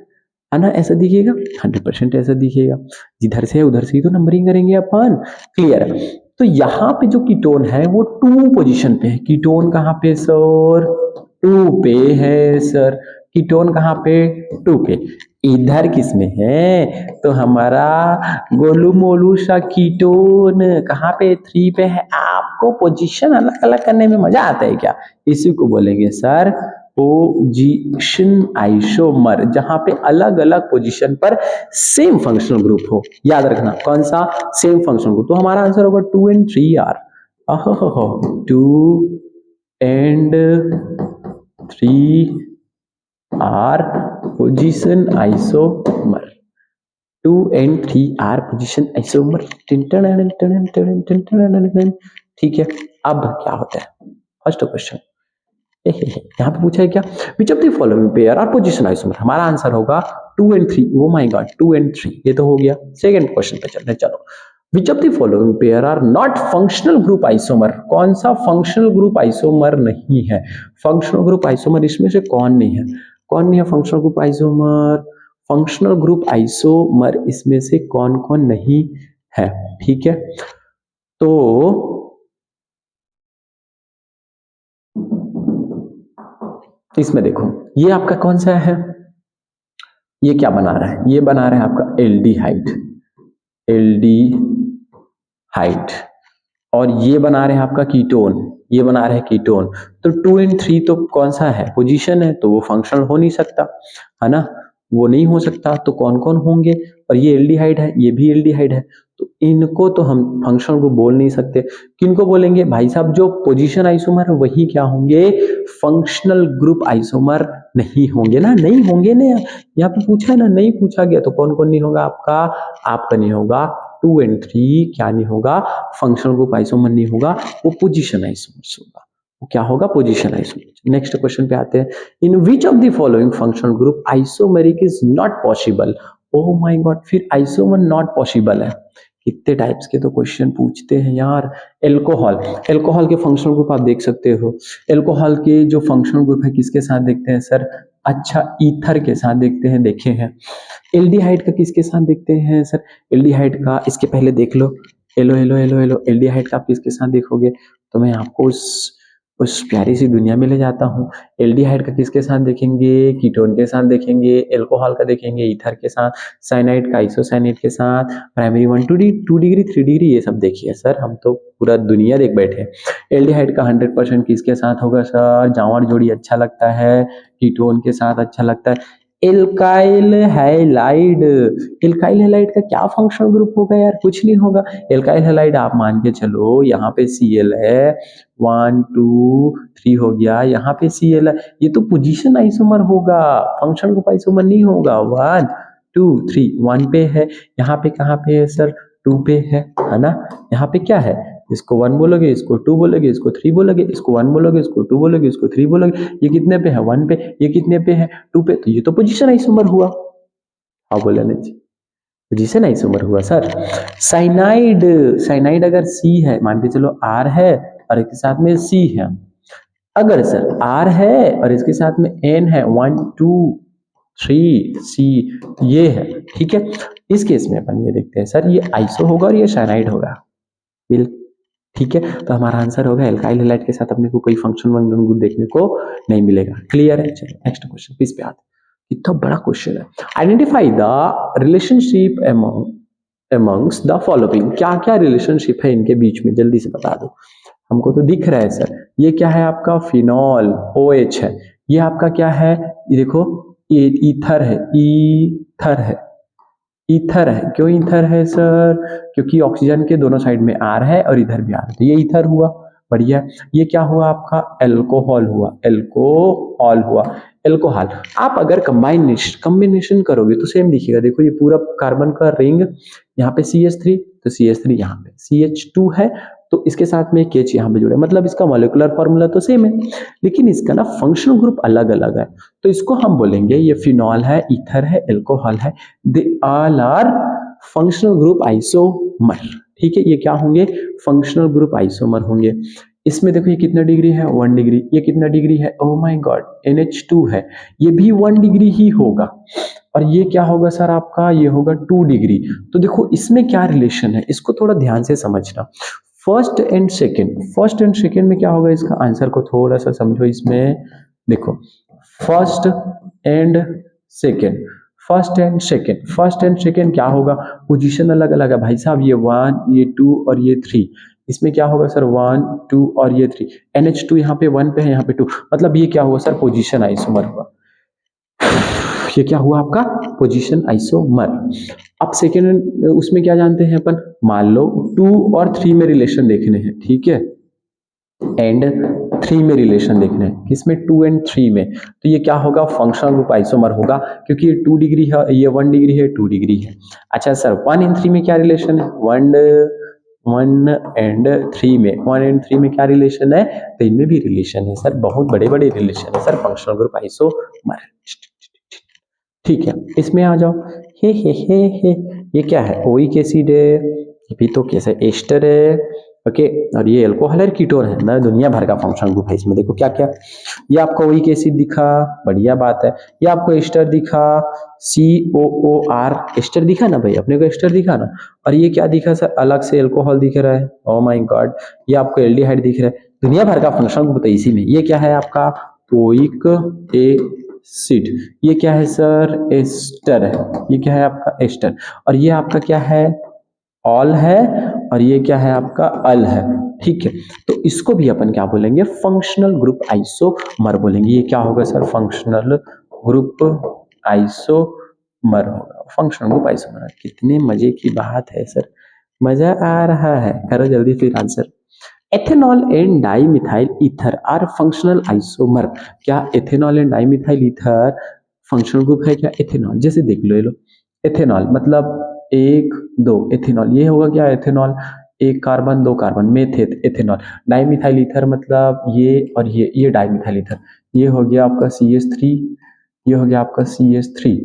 है ना? ऐसा दिखेगा, 100% ऐसा दिखेगा। जिधर से है उधर से ही तो नंबरिंग करेंगे अपन। क्लियर है? तो यहाँ पे जो कीटोन है वो 2 पोजीशन पे है। कीटोन कहाँ पे सर? 2 पे है सर। कीटोन कहाँ पे? 2 पे। इधर किसमें है? तो हमारा गोलू मोलू सा कीटोन कहाँ पे? 3 पे है। आपको पोजीशन अलग अलग करने में मजा आता है क्या? इसी को बोलेंगे सर पोजीशन आइसोमर, जहां पे अलग अलग पोजीशन पर सेम फंक्शनल ग्रुप हो। याद रखना कौन सा? Same functional group. तो हमारा आंसर होगा 2 and 3 यार। 2 and 3 are position isomer. 2 and 3 are position isomer. ठीक है, अब क्या होता है? फर्स्ट क्वेश्चन यहाँ पे पूछा है क्या? Which of the following pair are position isomer? हमारा आंसर होगा 2 and 3। Oh my god, 2 and 3 ये तो हो गया। सेकंड क्वेश्चन पे चलते हैं, चलो। Which of the following pair are not functional group isomer? कौन सा फंक्शनल ग्रुप आइसोमर नहीं है? फंक्शनल ग्रुप आइसोमर इसमें से कौन नहीं है? कौन नहीं है functional group isomer? Functional group isomer इसमें से कौन कौन नहीं है? ठीक है, तो इसमें देखो, ये आपका कौन सा है? ये क्या बना रहा है? ये बना रहा है आपका एल्डिहाइड। एल्डिहाइड। और ये बना रहे हैं आपका कीटोन। ये बना रहे हैं कीटोन। तो 2 and 3 तो कौन सा है? पोजीशन है, तो वो फंक्शनल हो नहीं सकता, है ना? वो नहीं हो सकता। तो कौन कौन होंगे? और ये एल्डिहाइड है, ये भी एल्डिहाइड है, तो इनको तो हम फंक्शनल को बोल नहीं सकते। किनको बोलेंगे भाई साहब? जो पोजीशन आइसोमर है वही क्या होंगे? फंक्शनल ग्रुप आइसोमर नहीं होंगे ना। नहीं होंगे ना, यहाँ पे पूछा है ना, नहीं पूछा गया तो कौन कौन नहीं होगा आपका? आपका नहीं होगा 2 and 3, क्या नहीं होगा? फंक्शनल ग्रुप आइसोमर नहीं होगा, वो पोजीशन आइसोमर होगा। वो क्या होगा? Position isomer. नेक्स्ट क्वेश्चन पे आते हैं। In which of the following functional group isomeric is not possible? Oh my God, फिर आइसोमर नॉट पॉसिबल है? कितने टाइप्स के तो क्वेश्चन पूछते हैं यार। एल्कोहल, एल्कोहल के फंक्शनल ग्रुप आप देख सकते हो। एल्कोहल के जो फंक्शनल ग्रुप है किसके साथ देखते हैं सर? अच्छा, ईथर के साथ देखते हैं, देखे हैं। एल्डिहाइड का किसके साथ देखते हैं सर? एल्डिहाइड का इसके पहले देख लो। एलो एलो एलो एलो, एल्डिहाइड का आप किसके साथ देखोगे? तो मैं आपको उस प्यारी सी दुनिया में ले जाता हूँ। एल्डिहाइड का किसके साथ देखेंगे? कीटोन के साथ देखेंगे। एल्कोहल का देखेंगे ईथर के साथ। साइनाइड का आइसोसाइनाइड के साथ। प्राइमरी 1 2 डिग्री 3 डिग्री ये सब देखिए सर, हम तो पूरा दुनिया देख बैठे। एल्डिहाइड का 100% किसके साथ होगा सर? जांवर जोड़ी अच्छा लगता है, कीटोन के साथ अच्छा लगता है। एल्काइल हैलाइड, एल्काइल हैलाइड का क्या फंक्शनल ग्रुप होगा यार? कुछ नहीं होगा। एल्काइल हैलाइड आप मान के चलो, यहाँ पे Cl है, 1 2 3 हो गया, यहाँ पे Cl है, ये तो पोजीशन आइसोमर होगा, फंक्शनल ग्रुप आइसोमर नहीं होगा। 1 2 3 1 पे है, यहाँ पे कहाँ पे है सर? 2 पे है ना? यहाँ पे क्या है? इसको 1 बोलोगे, इसको 2 बोलोगे, इसको 3 बोलोगे, इसको 1 बोलोगे, इसको 2 बोलोगे, इसको 3 बोलोगे। ये कितने पे है? 1 पे। ये कितने पे है? 2 पे। तो ये तो पोजीशन आइसोमर हुआ। हाँ बोला नहीं जी, पोजीशन आइसोमर हुआ सर। साइनाइड, साइनाइड अगर C है, मान के चलो R है और इसके साथ में C है। अगर सर R है और इसके साथ में N है, 1 2 3 C ये है, ठीक है। इस केस में अपन ये देखते हैं सर, ये आइसो होगा और ये साइनाइड होगा, ठीक है। तो हमारा आंसर होगा एल्काइल हैलाइड के साथ अपने को कोई फंक्शन ग्रुप देखने को नहीं मिलेगा। क्लियर है? चलो नेक्स्ट क्वेश्चन प्लीज पे आते हैं। इतना बड़ा क्वेश्चन है। Identify the relationship amongst the following. क्या क्या रिलेशनशिप है इनके बीच में, जल्दी से बता दो। हमको तो दिख रहा है सर, ये क्या है आपका? फिनॉल OH है। ये आपका क्या है? ये देखो, ये ईथर है, ईथर है, ईथर है। क्यों ईथर है सर? क्योंकि ऑक्सीजन के दोनों साइड में R है और इधर भी R है, तो ये ईथर हुआ। बढ़िया। ये क्या हुआ आपका? एल्कोहल हुआ, एल्कोहल हुआ, एल्कोहल। आप अगर कॉम्बिनेशन करोगे तो सेम दिखेगा। देखो ये पूरा कार्बन का रिंग, यहाँ पे CH3, तो CH3 यहाँ पे, CH2 है तो इसके साथ में KH यहाँ पे जुड़े, मतलब इसका मॉलिक्यूलर फॉर्मूला तो सेम है, लेकिन इसका ना फंक्शनल ग्रुप अलग अलग है। तो इसको हम बोलेंगे ये फिनॉल है, ईथर है, एल्कोहल है, they all are functional group isomer. ठीक है, ये क्या होंगे? फंक्शनल ग्रुप आइसोमर होंगे। इसमें देखो ये कितना डिग्री है? 1 डिग्री। ये कितना डिग्री है? ओह माय गॉड, NH2 है, ये भी 1 डिग्री ही होगा। और ये क्या होगा सर आपका? ये होगा 2 डिग्री। तो देखो इसमें क्या रिलेशन है, इसको थोड़ा ध्यान से समझना। फर्स्ट एंड सेकेंड में क्या होगा? इसका आंसर को थोड़ा सा समझो। इसमें देखो first and second, first and second क्या होगा? पोजीशन अलग अलग है भाई साहब, ये 1, ये 2 और ये 3। इसमें क्या होगा सर? 1, 2 और ये 3। NH2 यहाँ पे 1 पे है, यहाँ पे 2, मतलब ये क्या हुआ सर? पोजीशन आइसोमर हुआ। ये क्या हुआ आपका? Position isomer. अब सेकेंड उसमें क्या जानते हैं अपन? मान लो 2 और 3 में रिलेशन देखने हैं, ठीक है, एंड 3 में रिलेशन देखने हैं। किसमें? 2 एंड 3 में। तो ये क्या होगा? फंक्शनल ग्रुप आइसोमर होगा, क्योंकि ये 2 डिग्री है, ये 1 डिग्री है, 2 डिग्री है। अच्छा सर 1 एंड 3 में क्या रिलेशन है? 1 एंड 3 में, 1 एंड 3 में क्या रिलेशन है? तो इनमें भी रिलेशन है सर, बहुत बड़े बड़े रिलेशन है सर, फंक्शनल ग्रुप आइसोमर। ठीक है, इसमें आ जाओ। हे ये क्या है? ओइक एसिड है, ये भी तो कैसे एस्टर है, ओके, और ये अल्कोहल है, कीटोन है ना, दुनिया भर का फंक्शनल ग्रुप है इसमें। देखो क्या क्या, ये आपको ओइक एसिड दिखा, बढ़िया बात है। ये आपको एस्टर दिखा, COOR, एस्टर दिखा ना भाई, अपने को एस्टर दिखा ना। और ये क्या दिखा सर? अलग से अल्कोहल दिख रहा है, ओ माय गॉड। ये आपको एल्डिहाइड दिख रहा है, दुनिया भर का फंक्शनल ग्रुप है इसी में। ये क्या है आपका? Oic acid. ये क्या है सर? एस्टर है। ये क्या है आपका? एस्टर। और ये आपका क्या है? ऑल है। और ये क्या है आपका? अल है। ठीक है, तो इसको भी अपन क्या बोलेंगे? फंक्शनल ग्रुप आइसोमर बोलेंगे। ये क्या होगा सर? फंक्शनल ग्रुप आइसोमर होगा, फंक्शनल ग्रुप आइसोमर। कितने मजे की बात है सर, मजा आ रहा है। करो जल्दी फिर answer. Ethanol and dimethyl ether are functional isomer. क्या ethanol and dimethyl ether functional group है क्या? एथेनॉल जैसे देख लो, ये लो एथेनॉल मतलब 1 2 एथेनॉल, ये होगा क्या? एथेनॉल, 1 कार्बन 2 कार्बन, मेथेट एथेनॉल। डाइमिथाइल ईथर मतलब ये और ये डाइमिथाइल ईथर, ये हो गया आपका CH3, ये हो गया आपका CH3।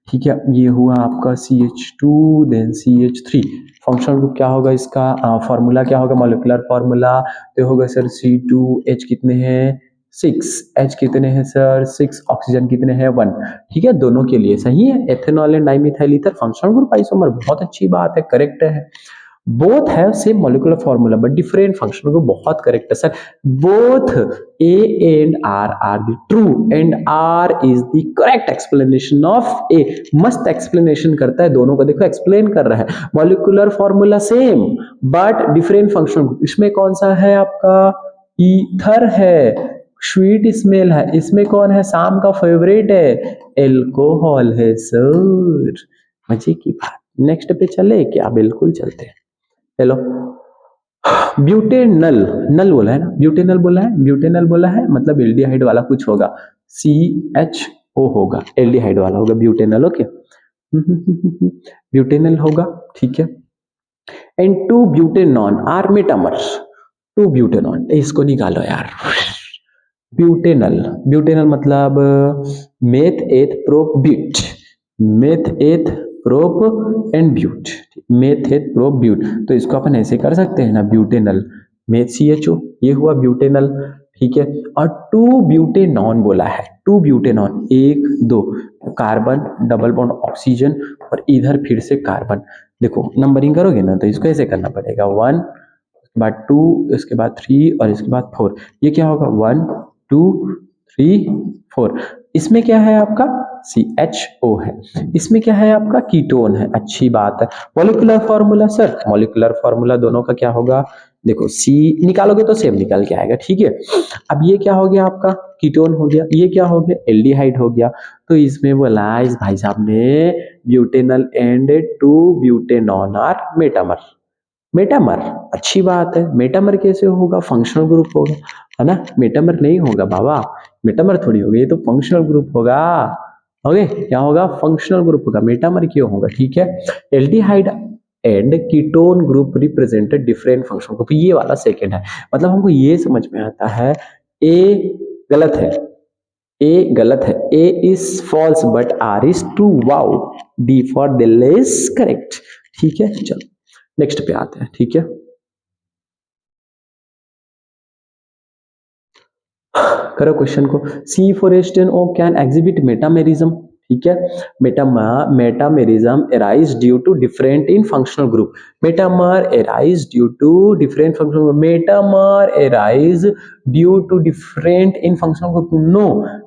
ठीक है, ये हुआ आपका CH2 then CH3। Functional group क्या होगा इसका? फॉर्मूला क्या होगा? मॉलिक्यूलर फॉर्मूला तो होगा सर C2H कितने हैं? 6। H कितने हैं सर? 6। ऑक्सीजन कितने हैं? 1। ठीक है, दोनों के लिए सही है। Ethanol and dimethyl ether functional group isomer, बहुत अच्छी बात है, करेक्ट है। Both have same molecular formula but different functional group, बहुत करेक्ट है sir. Both A and R are the true and R is the correct explanation of A। मस्त explanation करता है दोनों को, देखो एक्सप्लेन कर रहा है। Molecular formula same but different functional group. इसमें कौन सा है आपका? ईथर है, स्वीट स्मेल है। इसमें कौन है? शाम का फेवरेट है, एल्कोहल है सर। मजे की बात। नेक्स्ट पे चले क्या? बिल्कुल चलते हैं, चलो। ब्यूटेनल, नल बोला है ना, ब्यूटेनल बोला है, ब्यूटेनल बोला है मतलब एल्डिहाइड वाला कुछ होगा, CHO होगा, एल्डिहाइड वाला होगा ब्यूटेनल, ओके। ब्यूटेनल होगा, ठीक है। And 2 butanone are metamers. 2 butanone, इसको निकालो यार। ब्यूटेनल, ब्यूटेनल मतलब meth eth prop but, meth eth prop and but, meth eth prop but. तो इसको अपन ऐसे कर सकते हैं ना, ब्यूटेनल मेथ CHO, ये हुआ ब्यूटेनल, ठीक है। और 2 ब्यूटेनॉन बोला है, 2 butanone, 1 2 carbon double bond oxygen और इधर फिर से कार्बन। देखो नंबरिंग करोगे ना तो इसको ऐसे करना पड़ेगा, 1 उसके बाद 2 इसके बाद 3 और इसके बाद 4। ये क्या होगा? 1 2 3 4। इसमें क्या है आपका? CHO है। इसमें क्या है आपका? कीटोन है, अच्छी बात है। Molecular formula sir, molecular formula दोनों का क्या होगा? देखो C निकालोगे तो सेम निकल के आएगा, ठीक है। अब ये क्या हो गया आपका? कीटोन हो गया। ये क्या हो गया? एल्डिहाइड हो गया। तो इसमें बोला इस भाई साहब ने butanal and 2 butanone are metamer. Metamer, अच्छी बात है। मेटामर कैसे होगा? फंक्शनल ग्रुप होगा, है ना। मेटामर नहीं होगा बाबा, मेटामर थोड़ी होगा, ये तो फंक्शनल ग्रुप होगा। ओके, क्या होगा? फंक्शनल ग्रुप होगा, मेटामर क्यों होगा? ठीक है। Aldehyde and ketone group represented different function group, ये वाला सेकंड है। मतलब हमको ये समझ में आता है ए गलत है, ए गलत है, A is false but R is true. Wow, D for दिल इज करेक्ट। ठीक है, चलो नेक्स्ट पे आते हैं। ठीक है, करो क्वेश्चन को। C for ester O can exhibit metamerism. ठीक है, metamerism arise due to different in functional group। metamer arise due to different functional, metamer arise due to different in functional group, no,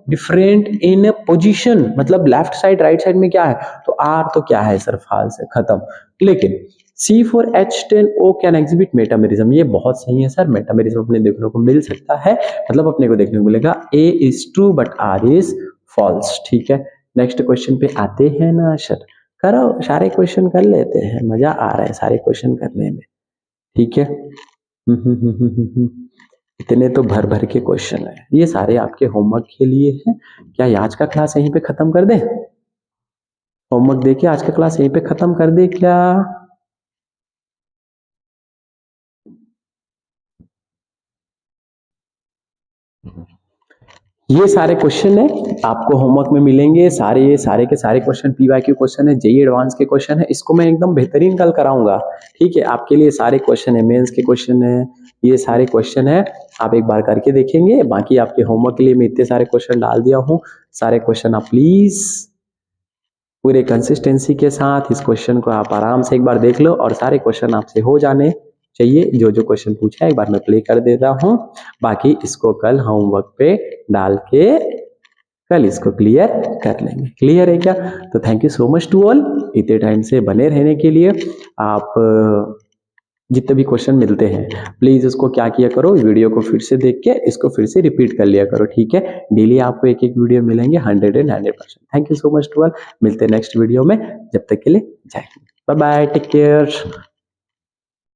different in position, मतलब left side right side में क्या है, तो are तो क्या है sir, false है, खत्म। लेकिन C4H10O कैन एग्जिबिट मेटामेरिज्म, ये बहुत सही है सर, मेटामेरिज्म अपने देखने को मिल सकता है, मतलब अपने को देखने को मिलेगा A is true but R is false. ठीक है, नेक्स्ट क्वेश्चन पे आते हैं ना सर, करो सारे क्वेश्चन कर लेते हैं, मजा आ रहा है सारे क्वेश्चन करने में। ठीक है, इतने तो भर भर के क्वेश्चन है, ये सारे आपके होमवर्क के लिए हैं। क्या आज का क्लास यहीं पे खत्म कर दे, होमवर्क देके आज का क्लास यहीं पे खत्म कर दे क्या? ये सारे क्वेश्चन है आपको होमवर्क में मिलेंगे, सारे ये सारे के सारे क्वेश्चन पीवाईक्यू क्वेश्चन है, जेईई एडवांस के क्वेश्चन है, इसको मैं एकदम बेहतरीन कल कराऊंगा। ठीक है, आपके लिए सारे क्वेश्चन है, मेंस के क्वेश्चन है, ये सारे क्वेश्चन है, आप एक बार करके देखेंगे। बाकी आपके होमवर्क के लिए मैं इतने सारे क्वेश्चन डाल दिया हूँ, सारे क्वेश्चन आप प्लीज पूरे कंसिस्टेंसी के साथ इस क्वेश्चन को आप आराम से एक बार देख लो, और सारे क्वेश्चन आपसे हो जाने चाहिए। जो जो क्वेश्चन पूछा है एक बार मैं प्ले कर देता हूँ, बाकी इसको कल होमवर्क पे डाल के कल इसको क्लियर कर लेंगे। क्लियर है क्या? तो thank you so much to all, इतने टाइम से बने रहने के लिए। आप जितने भी क्वेश्चन मिलते हैं प्लीज उसको क्या किया करो, वीडियो को फिर से देख के इसको फिर से रिपीट कर लिया करो। ठीक है, डेली आपको एक एक वीडियो मिलेंगे 100%। Thank you so much to all, मिलते हैं नेक्स्ट वीडियो में, जब तक के लिए जय हिंद, बाय बाय, टेक केयर।